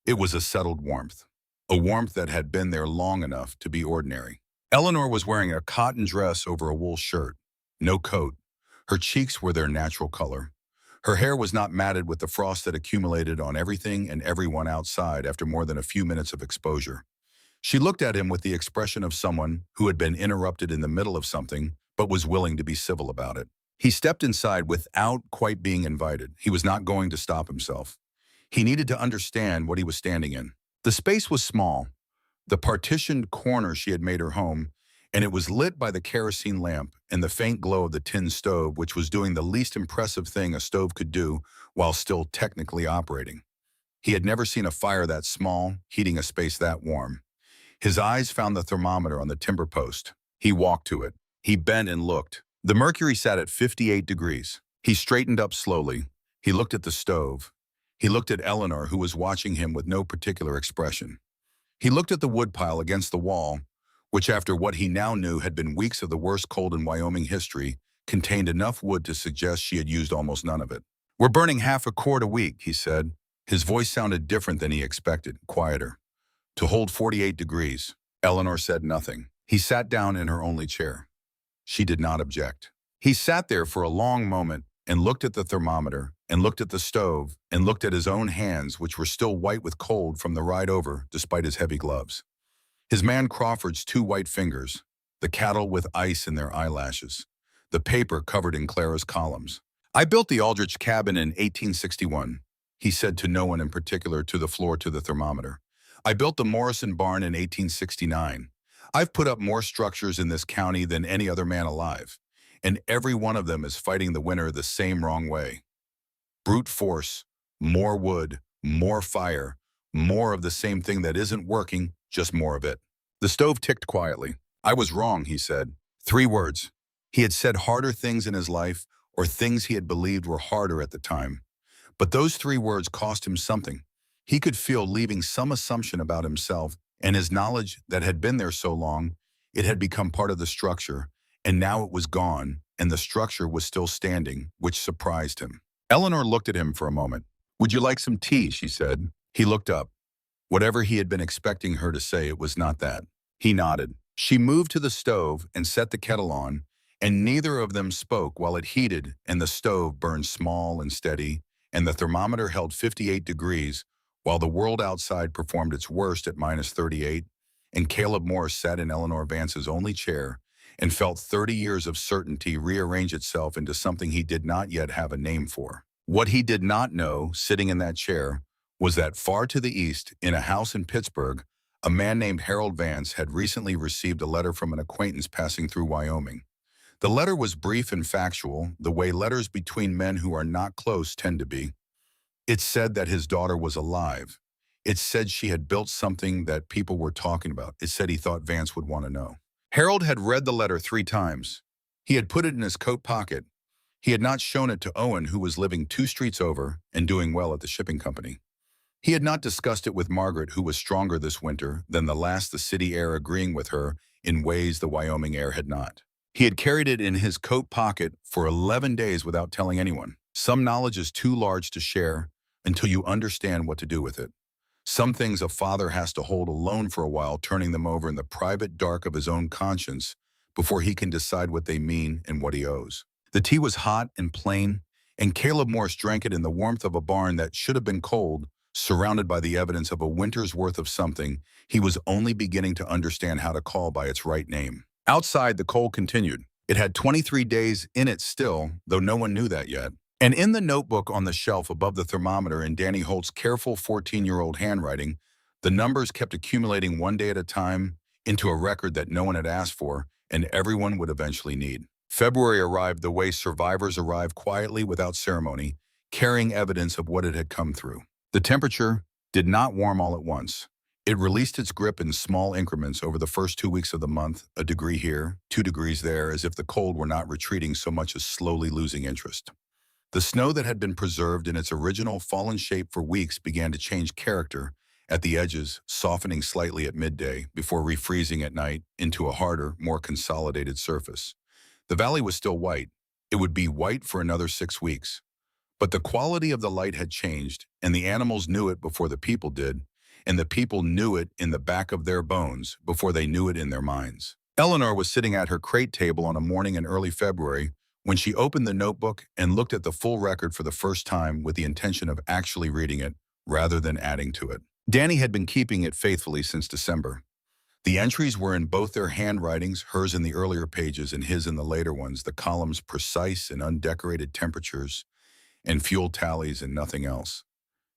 It was a settled warmth, a warmth that had been there long enough to be ordinary. Eleanor was wearing a cotton dress over a wool shirt. No coat. Her cheeks were their natural color. Her hair was not matted with the frost that accumulated on everything and everyone outside after more than a few minutes of exposure. She looked at him with the expression of someone who had been interrupted in the middle of something but was willing to be civil about it. He stepped inside without quite being invited. He was not going to stop himself. He needed to understand what he was standing in. The space was small, the partitioned corner she had made her home, and it was lit by the kerosene lamp and the faint glow of the tin stove, which was doing the least impressive thing a stove could do while still technically operating. He had never seen a fire that small, heating a space that warm. His eyes found the thermometer on the timber post. He walked to it. He bent and looked. The mercury sat at 58 degrees. He straightened up slowly. He looked at the stove. He looked at Eleanor, who was watching him with no particular expression. He looked at the woodpile against the wall, which, after what he now knew had been weeks of the worst cold in Wyoming history, contained enough wood to suggest she had used almost none of it. "We're burning half a quart a week," he said. His voice sounded different than he expected, quieter. "To hold 48 degrees. Eleanor said nothing. He sat down in her only chair. She did not object. He sat there for a long moment and looked at the thermometer and looked at the stove and looked at his own hands, which were still white with cold from the ride over despite his heavy gloves. His man Crawford's 2 white fingers, the cattle with ice in their eyelashes, the paper covered in Clara's columns. "I built the Aldrich cabin in 1861, he said to no one in particular, to the floor, to the thermometer. "I built the Morrison barn in 1869. I've put up more structures in this county than any other man alive, and every one of them is fighting the winter the same wrong way. Brute force, more wood, more fire, more of the same thing that isn't working, just more of it." The stove ticked quietly. "I was wrong," he said. 3 words. He had said harder things in his life, or things he had believed were harder at the time. But those 3 words cost him something. He could feel leaving some assumption about himself and his knowledge that had been there so long. It had become part of the structure, and now it was gone, and the structure was still standing, which surprised him. Eleanor looked at him for a moment. "Would you like some tea?" she said. He looked up. Whatever he had been expecting her to say, it was not that. He nodded. She moved to the stove and set the kettle on, and neither of them spoke while it heated and the stove burned small and steady, and the thermometer held 58 degrees, while the world outside performed its worst at -38, and Caleb Morris sat in Eleanor Vance's only chair and felt 30 years of certainty rearrange itself into something he did not yet have a name for. What he did not know, sitting in that chair, was that far to the east, in a house in Pittsburgh, a man named Harold Vance had recently received a letter from an acquaintance passing through Wyoming. The letter was brief and factual, the way letters between men who are not close tend to be. It said that his daughter was alive. It said she had built something that people were talking about. It said he thought Vance would want to know. Harold had read the letter 3 times. He had put it in his coat pocket. He had not shown it to Owen, who was living 2 streets over and doing well at the shipping company. He had not discussed it with Margaret, who was stronger this winter than the city air, agreeing with her in ways the Wyoming air had not. He had carried it in his coat pocket for 11 days without telling anyone. Some knowledge is too large to share until you understand what to do with it. Some things a father has to hold alone for a while, turning them over in the private dark of his own conscience before he can decide what they mean and what he owes. The tea was hot and plain, and Caleb Morse drank it in the warmth of a barn that should have been cold, surrounded by the evidence of a winter's worth of something he was only beginning to understand how to call by its right name. Outside, the cold continued. It had 23 days in it still, though no one knew that yet. And in the notebook on the shelf above the thermometer in Danny Holt's careful 14-year-old handwriting, the numbers kept accumulating one day at a time into a record that no one had asked for and everyone would eventually need. February arrived the way survivors arrive, quietly without ceremony, carrying evidence of what it had come through. The temperature did not warm all at once. It released its grip in small increments over the first 2 weeks of the month, a degree here, 2 degrees there, as if the cold were not retreating so much as slowly losing interest. The snow that had been preserved in its original fallen shape for weeks began to change character at the edges, softening slightly at midday before refreezing at night into a harder, more consolidated surface. The valley was still white. It would be white for another 6 weeks. But the quality of the light had changed, and the animals knew it before the people did, and the people knew it in the back of their bones before they knew it in their minds. Eleanor was sitting at her crate table on a morning in early February when she opened the notebook and looked at the full record for the first time with the intention of actually reading it rather than adding to it. Danny had been keeping it faithfully since December. The entries were in both their handwritings, hers in the earlier pages and his in the later ones, the columns precise and undecorated temperatures and fuel tallies and nothing else.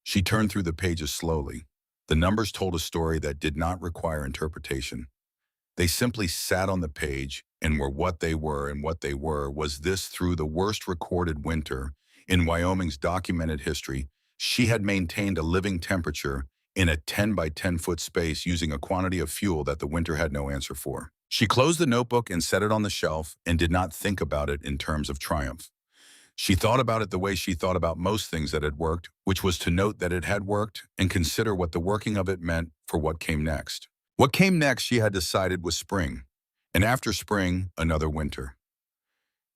She turned through the pages slowly. The numbers told a story that did not require interpretation. They simply sat on the page and were what they were, and what they were was this: through the worst recorded winter in Wyoming's documented history, she had maintained a living temperature in a 10 by 10 foot space using a quantity of fuel that the winter had no answer for. She closed the notebook and set it on the shelf and did not think about it in terms of triumph. She thought about it the way she thought about most things that had worked, which was to note that it had worked and consider what the working of it meant for what came next. What came next, she had decided, was spring. And after spring, another winter.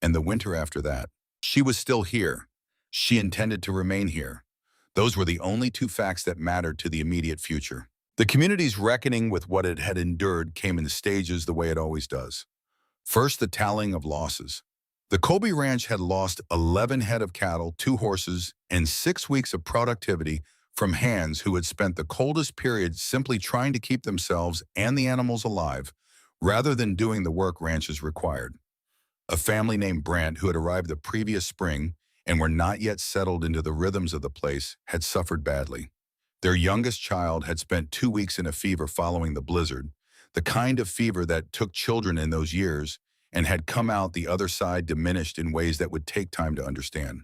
And the winter after that. She was still here. She intended to remain here. Those were the only 2 facts that mattered to the immediate future. The community's reckoning with what it had endured came in stages, the way it always does. First, the tallying of losses. The Colby Ranch had lost 11 head of cattle, 2 horses, and 6 weeks of productivity from hands who had spent the coldest period simply trying to keep themselves and the animals alive, rather than doing the work ranches required. A family named Brant, who had arrived the previous spring and were not yet settled into the rhythms of the place, had suffered badly. Their youngest child had spent 2 weeks in a fever following the blizzard, the kind of fever that took children in those years, and had come out the other side diminished in ways that would take time to understand.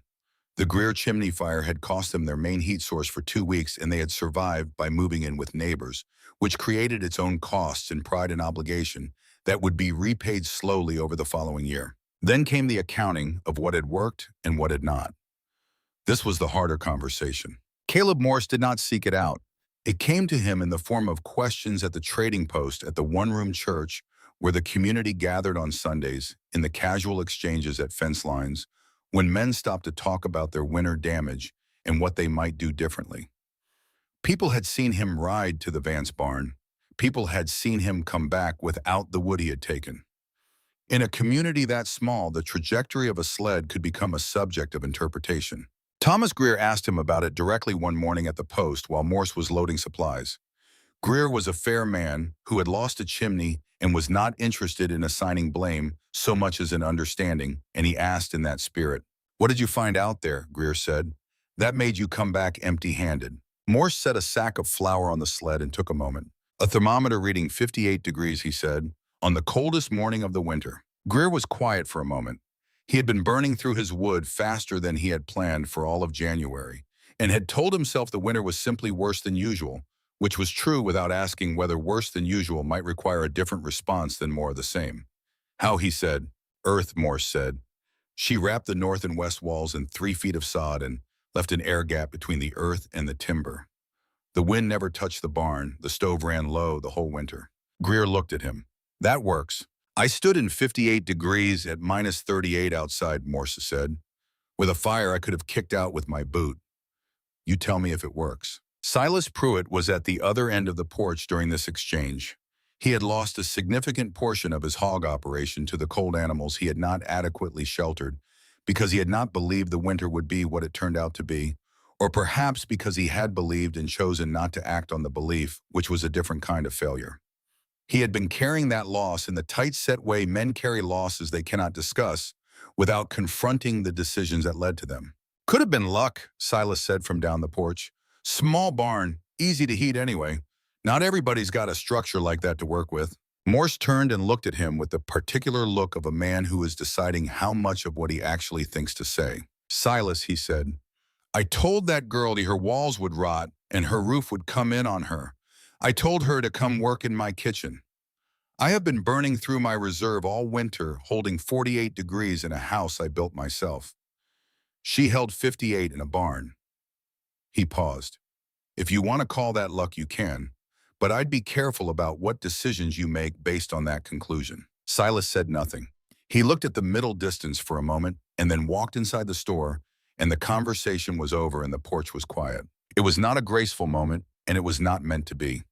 The Greer chimney fire had cost them their main heat source for 2 weeks, and they had survived by moving in with neighbors, which created its own costs and pride and obligation that would be repaid slowly over the following year. Then came the accounting of what had worked and what had not. This was the harder conversation. Caleb Morse did not seek it out. It came to him in the form of questions at the trading post at the one-room church where the community gathered on Sundays, in the casual exchanges at fence lines, when men stopped to talk about their winter damage and what they might do differently. People had seen him ride to the Vance barn. People had seen him come back without the wood he had taken. In a community that small, the trajectory of a sled could become a subject of interpretation. Thomas Greer asked him about it directly one morning at the post while Morse was loading supplies. Greer was a fair man who had lost a chimney and was not interested in assigning blame so much as in understanding, and he asked in that spirit. "What did you find out there?" Greer said. "That made you come back empty-handed." Morse set a sack of flour on the sled and took a moment. "A thermometer reading 58 degrees, he said, on the coldest morning of the winter." Greer was quiet for a moment. He had been burning through his wood faster than he had planned for all of January, and had told himself the winter was simply worse than usual, which was true without asking whether worse than usual might require a different response than more of the same. "How," he said. "Earth," Morse said. She wrapped the north and west walls in 3 feet of sod and left an air gap between the earth and the timber. The wind never touched the barn. The stove ran low the whole winter. Greer looked at him. "That works." "I stood in 58 degrees at minus 38 outside," Morse said. "With a fire I could have kicked out with my boot. You tell me if it works." Silas Pruitt was at the other end of the porch during this exchange. He had lost a significant portion of his hog operation to the cold animals he had not adequately sheltered because he had not believed the winter would be what it turned out to be, or perhaps because he had believed and chosen not to act on the belief, which was a different kind of failure. He had been carrying that loss in the tight-set way men carry losses they cannot discuss without confronting the decisions that led to them. "Could have been luck," Silas said from down the porch. "Small barn, easy to heat anyway. Not everybody's got a structure like that to work with." Morse turned and looked at him with the particular look of a man who is deciding how much of what he actually thinks to say. "Silas," he said, "I told that girl her walls would rot and her roof would come in on her. I told her to come work in my kitchen. I have been burning through my reserve all winter, holding 48 degrees in a house I built myself. She held 58 in a barn." He paused. "If you want to call that luck, you can, but I'd be careful about what decisions you make based on that conclusion." Silas said nothing. He looked at the middle distance for a moment and then walked inside the store, and the conversation was over and the porch was quiet. It was not a graceful moment, and it was not meant to be.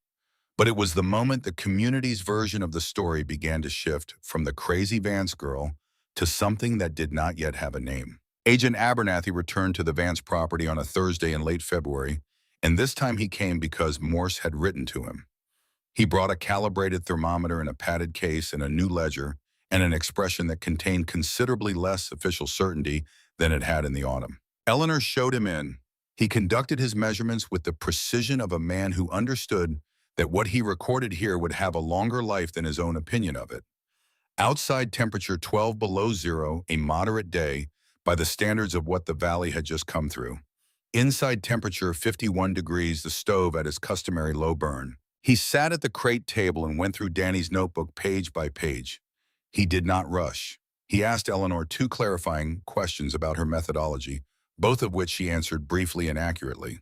But it was the moment the community's version of the story began to shift from the crazy Vance girl to something that did not yet have a name. Agent Abernathy returned to the Vance property on a Thursday in late February, and this time he came because Morse had written to him. He brought a calibrated thermometer in a padded case and a new ledger and an expression that contained considerably less official certainty than it had in the autumn. Eleanor showed him in. He conducted his measurements with the precision of a man who understood that what he recorded here would have a longer life than his own opinion of it. Outside temperature 12 below zero, a moderate day, by the standards of what the valley had just come through. Inside temperature 51 degrees, the stove at its customary low burn. He sat at the crate table and went through Danny's notebook page by page. He did not rush. He asked Eleanor 2 clarifying questions about her methodology, both of which she answered briefly and accurately.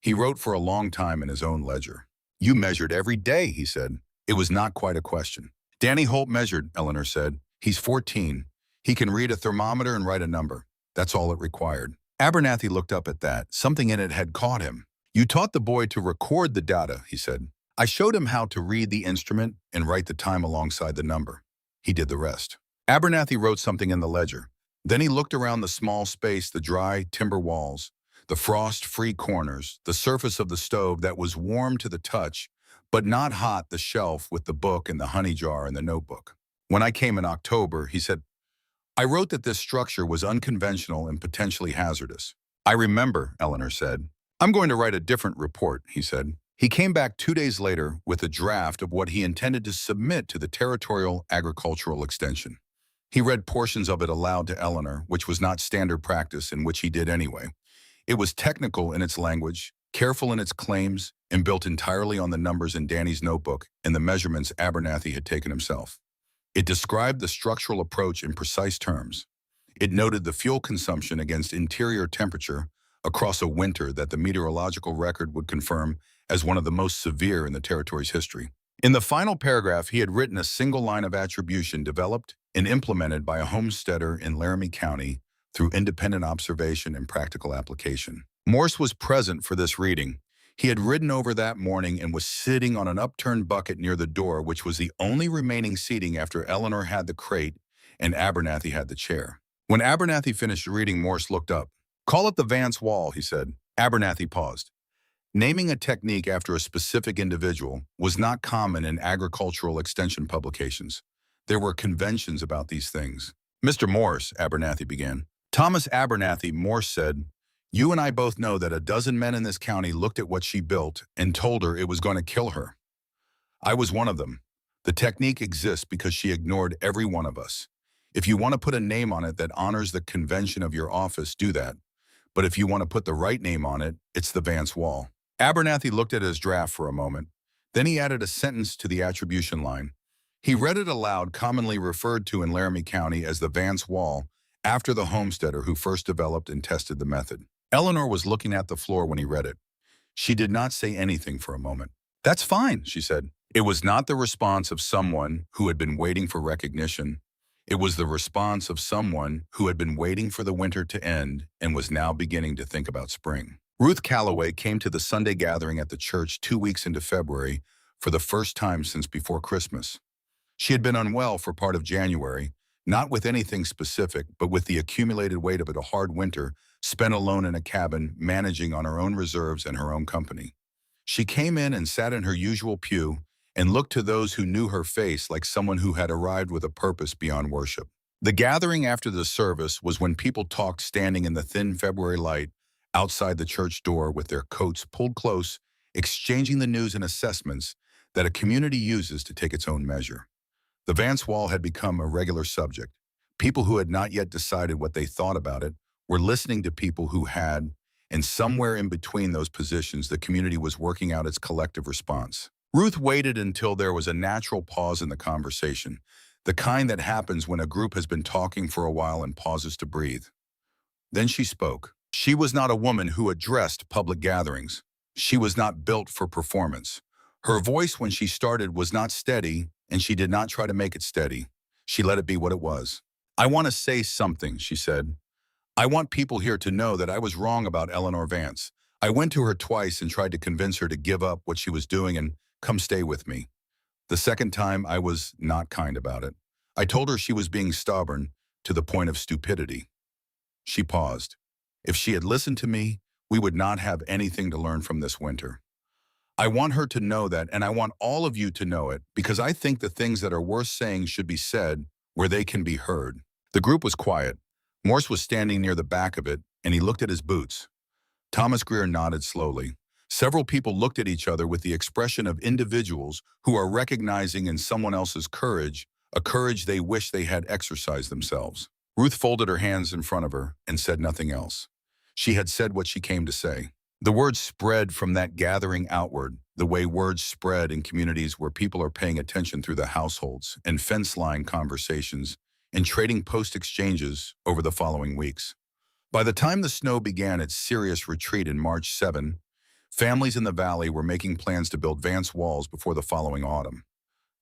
He wrote for a long time in his own ledger. "You measured every day," he said. It was not quite a question. "Danny Holt measured," Eleanor said. "He's 14. He can read a thermometer and write a number. That's all it required." Abernathy looked up at that. Something in it had caught him. "You taught the boy to record the data," he said. "I showed him how to read the instrument and write the time alongside the number. He did the rest." Abernathy wrote something in the ledger. Then he looked around the small space, the dry timber walls, the frost-free corners, the surface of the stove that was warm to the touch, but not hot, the shelf with the book and the honey jar and the notebook. "When I came in October," he said, "I wrote that this structure was unconventional and potentially hazardous." "I remember," Eleanor said. "I'm going to write a different report," he said. He came back 2 days later with a draft of what he intended to submit to the Territorial Agricultural Extension. He read portions of it aloud to Eleanor, which was not standard practice and which he did anyway. It was technical in its language, careful in its claims, and built entirely on the numbers in Danny's notebook and the measurements Abernathy had taken himself. It described the structural approach in precise terms. It noted the fuel consumption against interior temperature across a winter that the meteorological record would confirm as one of the most severe in the territory's history. In the final paragraph, he had written a single line of attribution developed and implemented by a homesteader in Laramie County through independent observation and practical application. Morse was present for this reading. He had ridden over that morning and was sitting on an upturned bucket near the door, which was the only remaining seating after Eleanor had the crate and Abernathy had the chair. When Abernathy finished reading, Morse looked up. "Call it the Vance Wall," he said. Abernathy paused. Naming a technique after a specific individual was not common in agricultural extension publications. There were conventions about these things. "Mr. Morse," Abernathy began. "Thomas Abernathy," Morse said, "you and I both know that a dozen men in this county looked at what she built and told her it was going to kill her. I was one of them. The technique exists because she ignored every one of us. If you want to put a name on it that honors the convention of your office, do that. But if you want to put the right name on it, it's the Vance Wall." Abernathy looked at his draft for a moment. Then he added a sentence to the attribution line. He read it aloud, commonly referred to in Laramie County as the Vance Wall, after the homesteader who first developed and tested the method. Eleanor was looking at the floor when he read it. She did not say anything for a moment. "That's fine," she said. It was not the response of someone who had been waiting for recognition. It was the response of someone who had been waiting for the winter to end and was now beginning to think about spring. Ruth Calloway came to the Sunday gathering at the church 2 weeks into February for the first time since before Christmas. She had been unwell for part of January, not with anything specific, but with the accumulated weight of a hard winter spent alone in a cabin, managing on her own reserves and her own company. She came in and sat in her usual pew and looked to those who knew her face like someone who had arrived with a purpose beyond worship. The gathering after the service was when people talked standing in the thin February light outside the church door with their coats pulled close, exchanging the news and assessments that a community uses to take its own measure. The Vance Wall had become a regular subject. People who had not yet decided what they thought about it were listening to people who had, and somewhere in between those positions, the community was working out its collective response. Ruth waited until there was a natural pause in the conversation, the kind that happens when a group has been talking for a while and pauses to breathe. Then she spoke. She was not a woman who addressed public gatherings. She was not built for performance. Her voice when she started was not steady, and she did not try to make it steady. She let it be what it was. "I want to say something," she said. "I want people here to know that I was wrong about Eleanor Vance. I went to her twice and tried to convince her to give up what she was doing and come stay with me. The second time, I was not kind about it. I told her she was being stubborn to the point of stupidity." She paused. "If she had listened to me, we would not have anything to learn from this winter. I want her to know that, and I want all of you to know it, because I think the things that are worth saying should be said where they can be heard." The group was quiet. Morse was standing near the back of it, and he looked at his boots. Thomas Greer nodded slowly. Several people looked at each other with the expression of individuals who are recognizing in someone else's courage, a courage they wish they had exercised themselves. Ruth folded her hands in front of her and said nothing else. She had said what she came to say. The words spread from that gathering outward, the way words spread in communities where people are paying attention through the households and fence-line conversations and trading post-exchanges over the following weeks. By the time the snow began its serious retreat in March 7, families in the valley were making plans to build Vance Walls before the following autumn.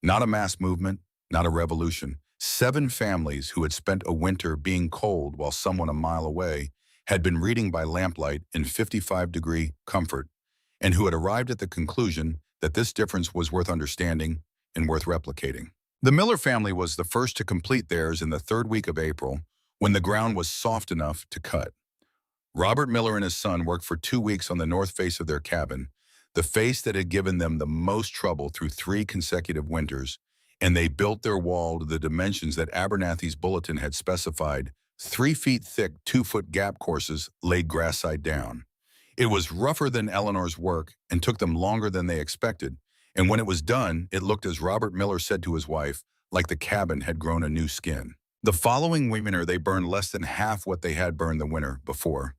Not a mass movement, not a revolution. 7 families who had spent a winter being cold while someone a mile away had been reading by lamplight in 55-degree comfort, and who had arrived at the conclusion that this difference was worth understanding and worth replicating. The Miller family was the first to complete theirs in the 3rd week of April, when the ground was soft enough to cut. Robert Miller and his son worked for 2 weeks on the north face of their cabin, the face that had given them the most trouble through 3 consecutive winters, and they built their wall to the dimensions that Abernathy's bulletin had specified: 3 feet thick, 2-foot gap courses laid grass side down. It was rougher than Eleanor's work and took them longer than they expected, and when it was done, it looked, as Robert Miller said to his wife, like the cabin had grown a new skin. The following winter, they burned less than half what they had burned the winter before.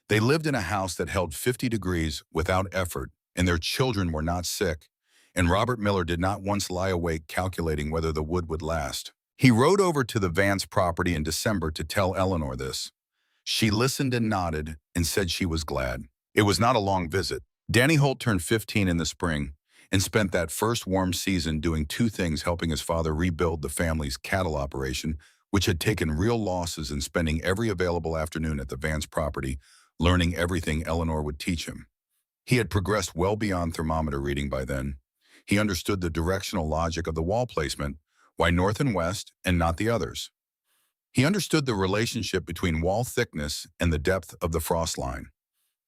They lived in a house that held 50 degrees without effort, and their children were not sick, and Robert Miller did not once lie awake calculating whether the wood would last. He rode over to the Vance property in December to tell Eleanor this. She listened and nodded and said she was glad. It was not a long visit. Danny Holt turned 15 in the spring and spent that first warm season doing 2 things: helping his father rebuild the family's cattle operation, which had taken real losses, and spending every available afternoon at the Vance property learning everything Eleanor would teach him. He had progressed well beyond thermometer reading by then. He understood the directional logic of the wall placement, why north and west and not the others. He understood the relationship between wall thickness and the depth of the frost line.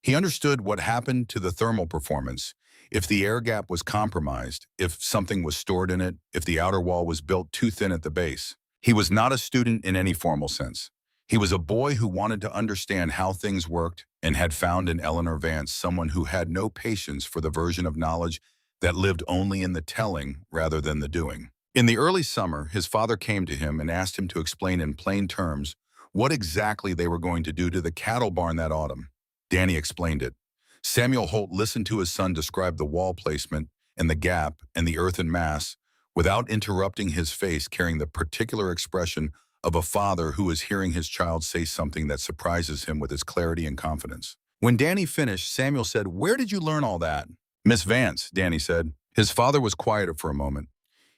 He understood what happened to the thermal performance if the air gap was compromised, if something was stored in it, if the outer wall was built too thin at the base. He was not a student in any formal sense. He was a boy who wanted to understand how things worked and had found in Eleanor Vance someone who had no patience for the version of knowledge that lived only in the telling rather than the doing. In the early summer, his father came to him and asked him to explain in plain terms what exactly they were going to do to the cattle barn that autumn. Danny explained it. Samuel Holt listened to his son describe the wall placement and the gap and the earthen mass without interrupting, his face carrying the particular expression of a father who is hearing his child say something that surprises him with its clarity and confidence. When Danny finished, Samuel said, "Where did you learn all that?" "Miss Vance," Danny said. His father was quieter for a moment.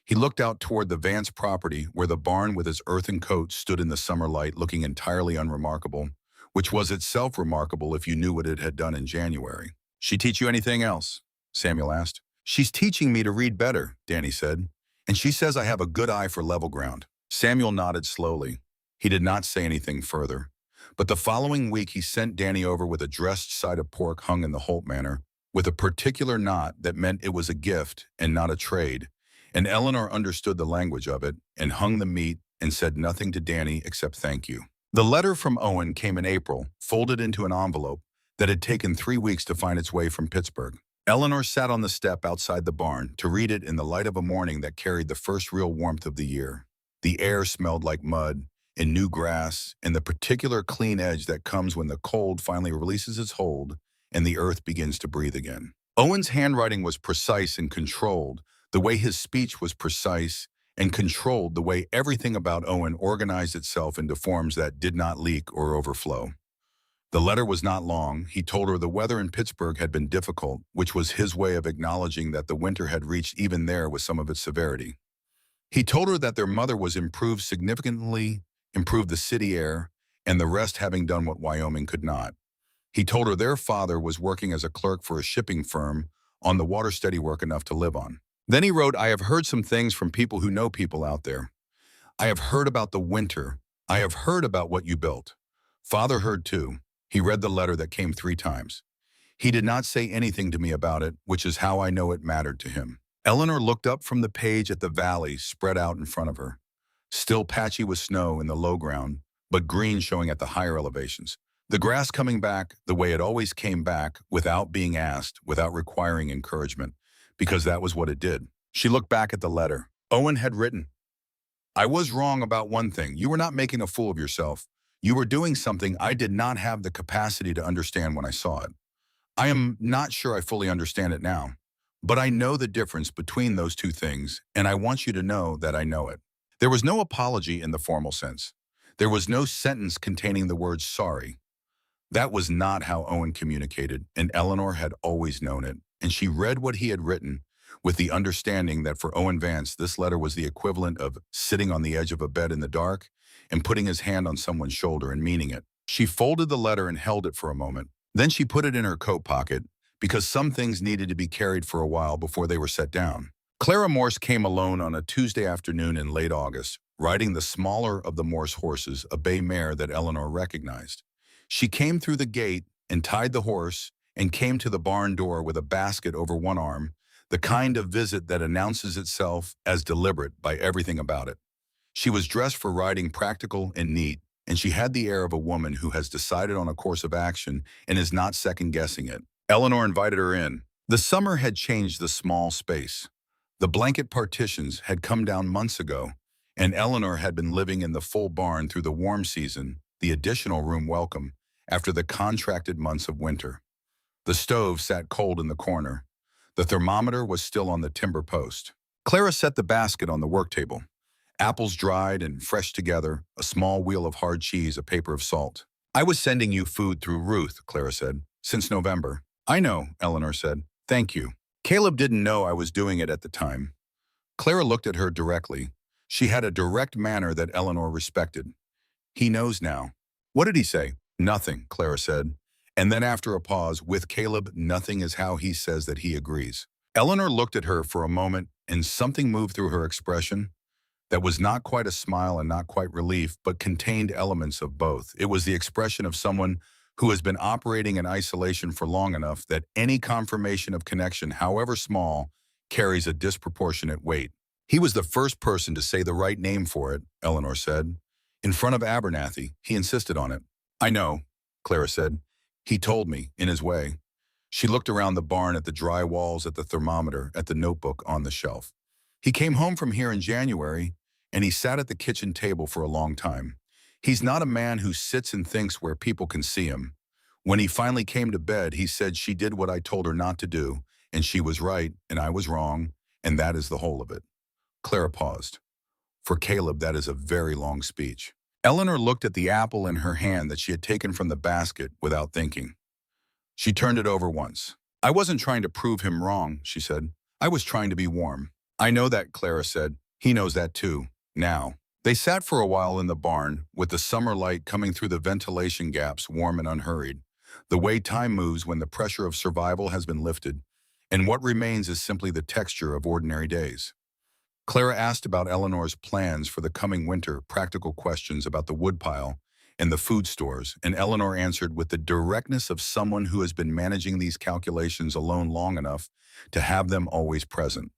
He looked out toward the Vance property where the barn with its earthen coat stood in the summer light looking entirely unremarkable, which was itself remarkable if you knew what it had done in January. "She teach you anything else?" Samuel asked. "She's teaching me to read better," Danny said. "And she says I have a good eye for level ground." Samuel nodded slowly. He did not say anything further. But the following week he sent Danny over with a dressed side of pork hung in the Holt manner, with a particular knot that meant it was a gift and not a trade. And Eleanor understood the language of it and hung the meat and said nothing to Danny except thank you. The letter from Owen came in April, folded into an envelope that had taken 3 weeks to find its way from Pittsburgh. Eleanor sat on the step outside the barn to read it in the light of a morning that carried the first real warmth of the year. The air smelled like mud and new grass and the particular clean edge that comes when the cold finally releases its hold and the earth begins to breathe again. Owen's handwriting was precise and controlled, the way his speech was precise and controlled, the way everything about Owen organized itself into forms that did not leak or overflow. The letter was not long. He told her the weather in Pittsburgh had been difficult, which was his way of acknowledging that the winter had reached even there with some of its severity. He told her that their mother was improved significantly, improved the city air, and the rest having done what Wyoming could not. He told her their father was working as a clerk for a shipping firm on the water steady work enough to live on. Then he wrote, "I have heard some things from people who know people out there. I have heard about the winter. I have heard about what you built." Father heard too. He read the letter that came 3 times. He did not say anything to me about it, which is how I know it mattered to him. Eleanor looked up from the page at the valley spread out in front of her, still patchy with snow in the low ground, but green showing at the higher elevations. The grass coming back the way it always came back, without being asked, without requiring encouragement, because that was what it did. She looked back at the letter. Owen had written, "I was wrong about one thing. You were not making a fool of yourself. You were doing something I did not have the capacity to understand when I saw it. I am not sure I fully understand it now, but I know the difference between those two things, and I want you to know that I know it." There was no apology in the formal sense. There was no sentence containing the word sorry. That was not how Owen communicated, and Eleanor had always known it, and she read what he had written with the understanding that for Owen Vance, this letter was the equivalent of sitting on the edge of a bed in the dark and putting his hand on someone's shoulder and meaning it. She folded the letter and held it for a moment. Then she put it in her coat pocket because some things needed to be carried for a while before they were set down. Clara Morse came alone on a Tuesday afternoon in late August, riding the smaller of the Morse horses, a bay mare that Eleanor recognized. She came through the gate and tied the horse and came to the barn door with a basket over one arm, the kind of visit that announces itself as deliberate by everything about it. She was dressed for riding, practical and neat, and she had the air of a woman who has decided on a course of action and is not second-guessing it. Eleanor invited her in. The summer had changed the small space. The blanket partitions had come down months ago, and Eleanor had been living in the full barn through the warm season, the additional room welcome, after the contracted months of winter. The stove sat cold in the corner. The thermometer was still on the timber post. Clara set the basket on the work table. Apples dried and fresh together, a small wheel of hard cheese, a paper of salt. "I was sending you food through Ruth," Clara said, "since November." "I know," Eleanor said. "Thank you." Caleb didn't know I was doing it at the time. Clara looked at her directly. She had a direct manner that Eleanor respected. "He knows now." "What did he say?" "Nothing," Clara said. And then after a pause, with Caleb, nothing is how he says that he agrees. Eleanor looked at her for a moment, and something moved through her expression that was not quite a smile and not quite relief, but contained elements of both. It was the expression of someone who has been operating in isolation for long enough that any confirmation of connection, however small, carries a disproportionate weight. He was the first person to say the right name for it, Eleanor said. In front of Abernathy, he insisted on it. I know, Clara said. He told me, in his way. She looked around the barn at the dry walls, at the thermometer, at the notebook on the shelf. He came home from here in January, and he sat at the kitchen table for a long time. He's not a man who sits and thinks where people can see him. When he finally came to bed, he said she did what I told her not to do, and she was right, and I was wrong, and that is the whole of it. Clara paused. For Caleb, that is a very long speech. Eleanor looked at the apple in her hand that she had taken from the basket without thinking. She turned it over once. I wasn't trying to prove him wrong, she said. I was trying to be warm. I know that, Clara said. He knows that too. Now. They sat for a while in the barn, with the summer light coming through the ventilation gaps, warm and unhurried. The way time moves when the pressure of survival has been lifted, and what remains is simply the texture of ordinary days. Clara asked about Eleanor's plans for the coming winter, practical questions about the woodpile and the food stores, and Eleanor answered with the directness of someone who has been managing these calculations alone long enough to have them always present.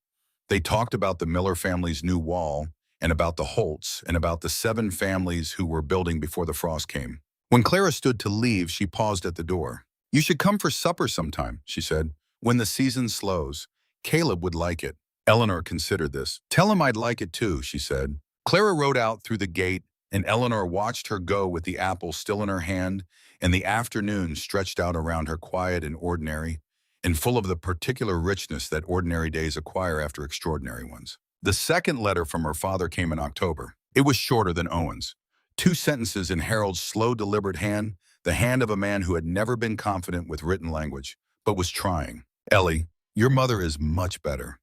They talked about the Miller family's new wall, and about the Holts, and about the 7 families who were building before the frost came. When Clara stood to leave, she paused at the door. You should come for supper sometime, she said. When the season slows, Caleb would like it. Eleanor considered this. Tell him I'd like it too, she said. Clara rode out through the gate, and Eleanor watched her go with the apple still in her hand, and the afternoon stretched out around her quiet and ordinary, and full of the particular richness that ordinary days acquire after extraordinary ones. The second letter from her father came in October. It was shorter than Owen's. 2 sentences in Harold's slow, deliberate hand, the hand of a man who had never been confident with written language, but was trying. Ellie, your mother is much better.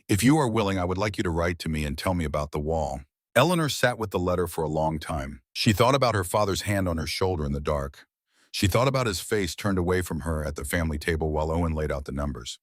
If you are willing, I would like you to write to me and tell me about the wall. Eleanor sat with the letter for a long time. She thought about her father's hand on her shoulder in the dark. She thought about his face turned away from her at the family table while Owen laid out the numbers.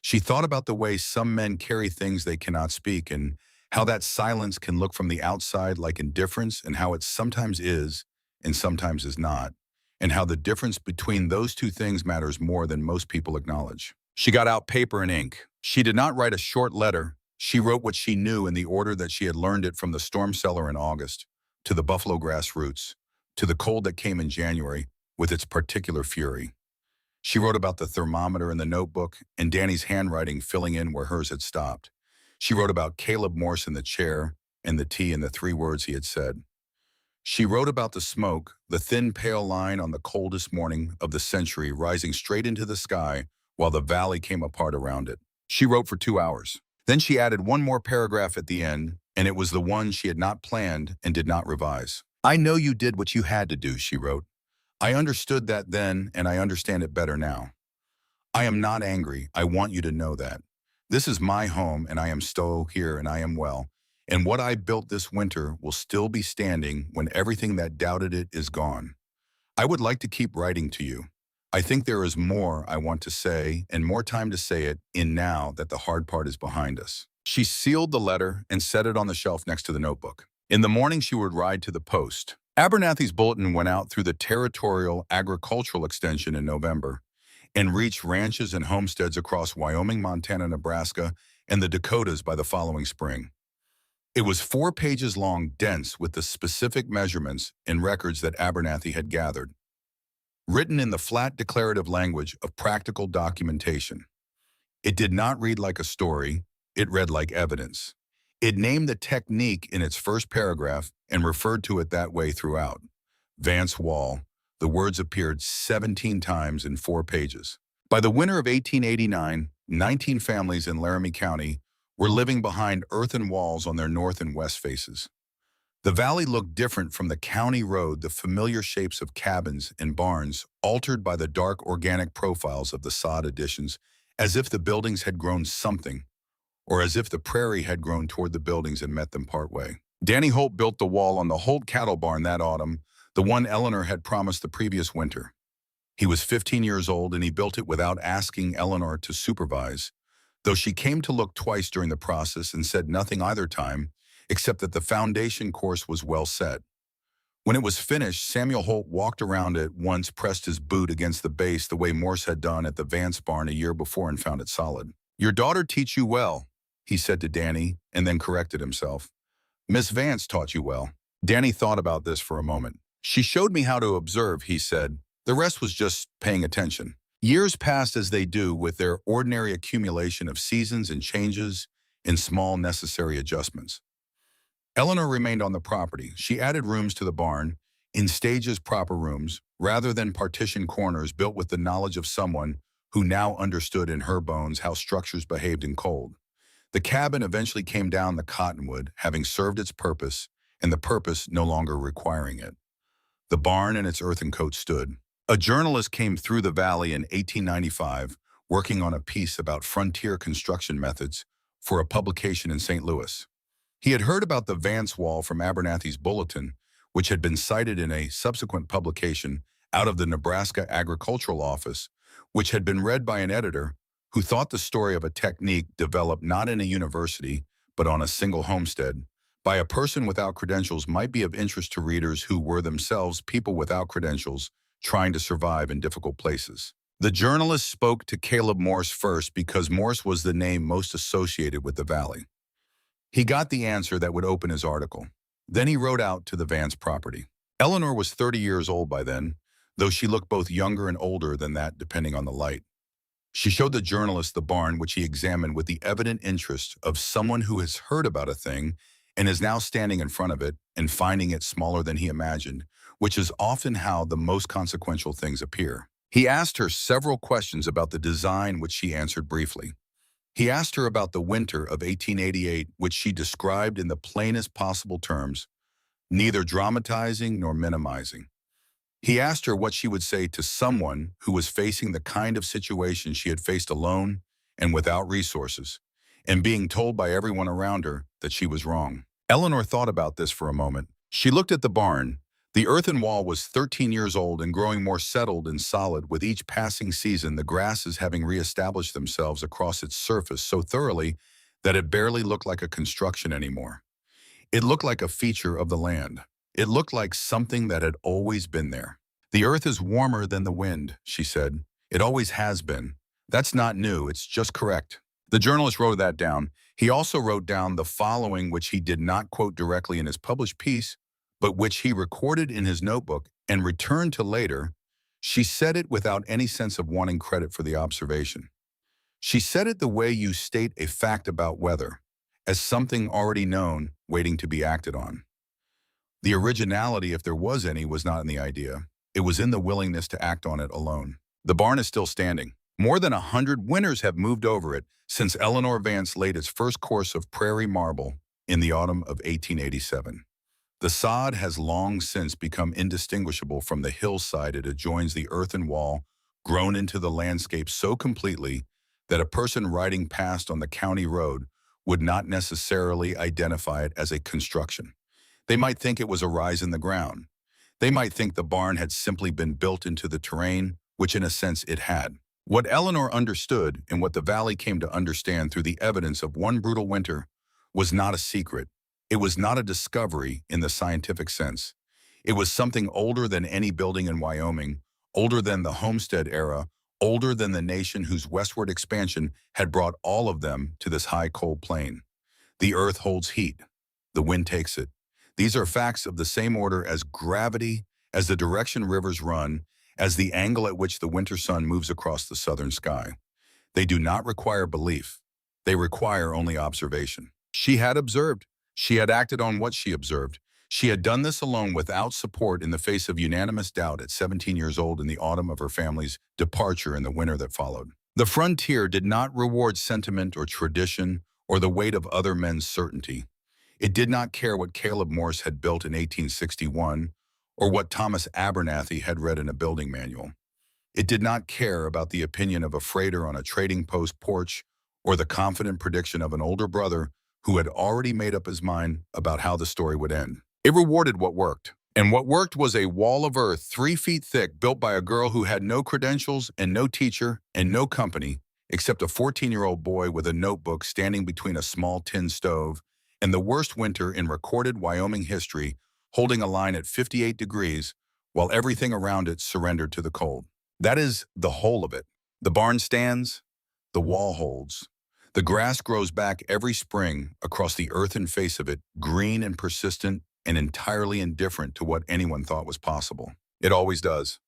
She thought about the way some men carry things they cannot speak, and how that silence can look from the outside like indifference, and how it sometimes is and sometimes is not, and how the difference between those two things matters more than most people acknowledge. She got out paper and ink. She did not write a short letter. She wrote what she knew in the order that she had learned it from the storm cellar in August, to the buffalo grass roots, to the cold that came in January with its particular fury. She wrote about the thermometer in the notebook and Danny's handwriting filling in where hers had stopped. She wrote about Caleb Morse in the chair and the tea and the 3 words he had said. She wrote about the smoke, the thin pale line on the coldest morning of the century rising straight into the sky while the valley came apart around it. She wrote for 2 hours. Then she added one more paragraph at the end, and it was the one she had not planned and did not revise. I know you did what you had to do, she wrote. I understood that then, and I understand it better now. I am not angry. I want you to know that. This is my home, and I am still here, and I am well. And what I built this winter will still be standing when everything that doubted it is gone. I would like to keep writing to you. I think there is more I want to say, and more time to say it in now that the hard part is behind us. She sealed the letter and set it on the shelf next to the notebook. In the morning, she would ride to the post. Abernathy's bulletin went out through the territorial agricultural extension in November and reached ranches and homesteads across Wyoming, Montana, Nebraska, and the Dakotas by the following spring. It was 4 pages long, dense with the specific measurements and records that Abernathy had gathered, written in the flat declarative language of practical documentation. It did not read like a story, it read like evidence. It named the technique in its first paragraph and referred to it that way throughout. Vance Wall. The words appeared 17 times in 4 pages. By the winter of 1889, 19 families in Laramie County were living behind earthen walls on their north and west faces. The valley looked different from the county road, the familiar shapes of cabins and barns altered by the dark organic profiles of the sod additions, as if the buildings had grown something, or as if the prairie had grown toward the buildings and met them partway. Danny Holt built the wall on the Holt cattle barn that autumn, the one Eleanor had promised the previous winter. He was 15 years old and he built it without asking Eleanor to supervise, though she came to look twice during the process and said nothing either time, except that the foundation course was well set. When it was finished, Samuel Holt walked around it once, pressed his boot against the base the way Morse had done at the Vance barn a year before and found it solid. "Your daughter teach you well," he said to Danny, and then corrected himself. "Miss Vance taught you well." Danny thought about this for a moment. "She showed me how to observe," he said. "The rest was just paying attention." Years passed as they do with their ordinary accumulation of seasons and changes and small necessary adjustments. Eleanor remained on the property. She added rooms to the barn, in stages proper rooms, rather than partition corners built with the knowledge of someone who now understood in her bones how structures behaved in cold. The cabin eventually came down the cottonwood, having served its purpose, and the purpose no longer requiring it. The barn and its earthen coat stood. A journalist came through the valley in 1895, working on a piece about frontier construction methods for a publication in St. Louis. He had heard about the Vance Wall from Abernathy's bulletin, which had been cited in a subsequent publication out of the Nebraska Agricultural Office, which had been read by an editor who thought the story of a technique developed not in a university, but on a single homestead, by a person without credentials might be of interest to readers who were themselves people without credentials trying to survive in difficult places. The journalist spoke to Caleb Morse first because Morse was the name most associated with the valley. He got the answer that would open his article. Then he rode out to the Vance property. Eleanor was 30 years old by then, though she looked both younger and older than that depending on the light. She showed the journalist the barn, which he examined with the evident interest of someone who has heard about a thing and is now standing in front of it and finding it smaller than he imagined, which is often how the most consequential things appear. He asked her several questions about the design, which she answered briefly. He asked her about the winter of 1888, which she described in the plainest possible terms, neither dramatizing nor minimizing. He asked her what she would say to someone who was facing the kind of situation she had faced alone and without resources, and being told by everyone around her that she was wrong. Eleanor thought about this for a moment. She looked at the barn. The earthen wall was 13 years old and growing more settled and solid with each passing season, the grasses having reestablished themselves across its surface so thoroughly that it barely looked like a construction anymore. It looked like a feature of the land. It looked like something that had always been there. "The earth is warmer than the wind," she said. "It always has been. That's not new, it's just correct." The journalist wrote that down. He also wrote down the following, which he did not quote directly in his published piece, but which he recorded in his notebook and returned to later. She said it without any sense of wanting credit for the observation. She said it the way you state a fact about weather, as something already known, waiting to be acted on. The originality, if there was any, was not in the idea. It was in the willingness to act on it alone. The barn is still standing. More than 100 winters have moved over it since Eleanor Vance laid its first course of prairie marble in the autumn of 1887. The sod has long since become indistinguishable from the hillside it adjoins, the earthen wall grown into the landscape so completely that a person riding past on the county road would not necessarily identify it as a construction. They might think it was a rise in the ground. They might think the barn had simply been built into the terrain, which in a sense it had. What Eleanor understood and what the valley came to understand through the evidence of one brutal winter was not a secret. It was not a discovery in the scientific sense. It was something older than any building in Wyoming, older than the homestead era, older than the nation whose westward expansion had brought all of them to this high cold plain. The earth holds heat. The wind takes it. These are facts of the same order as gravity, as the direction rivers run, as the angle at which the winter sun moves across the southern sky. They do not require belief. They require only observation. She had observed. She had acted on what she observed. She had done this alone without support in the face of unanimous doubt at 17 years old in the autumn of her family's departure in the winter that followed. The frontier did not reward sentiment or tradition or the weight of other men's certainty. It did not care what Caleb Morse had built in 1861 or what Thomas Abernathy had read in a building manual. It did not care about the opinion of a freighter on a trading post porch or the confident prediction of an older brother who had already made up his mind about how the story would end. It rewarded what worked. And what worked was a wall of earth 3 feet thick built by a girl who had no credentials and no teacher and no company except a 14-year-old boy with a notebook standing between a small tin stove and the worst winter in recorded Wyoming history, holding a line at 58 degrees while everything around it surrendered to the cold. That is the whole of it. The barn stands, the wall holds. The grass grows back every spring across the earthen face of it, green and persistent and entirely indifferent to what anyone thought was possible. It always does.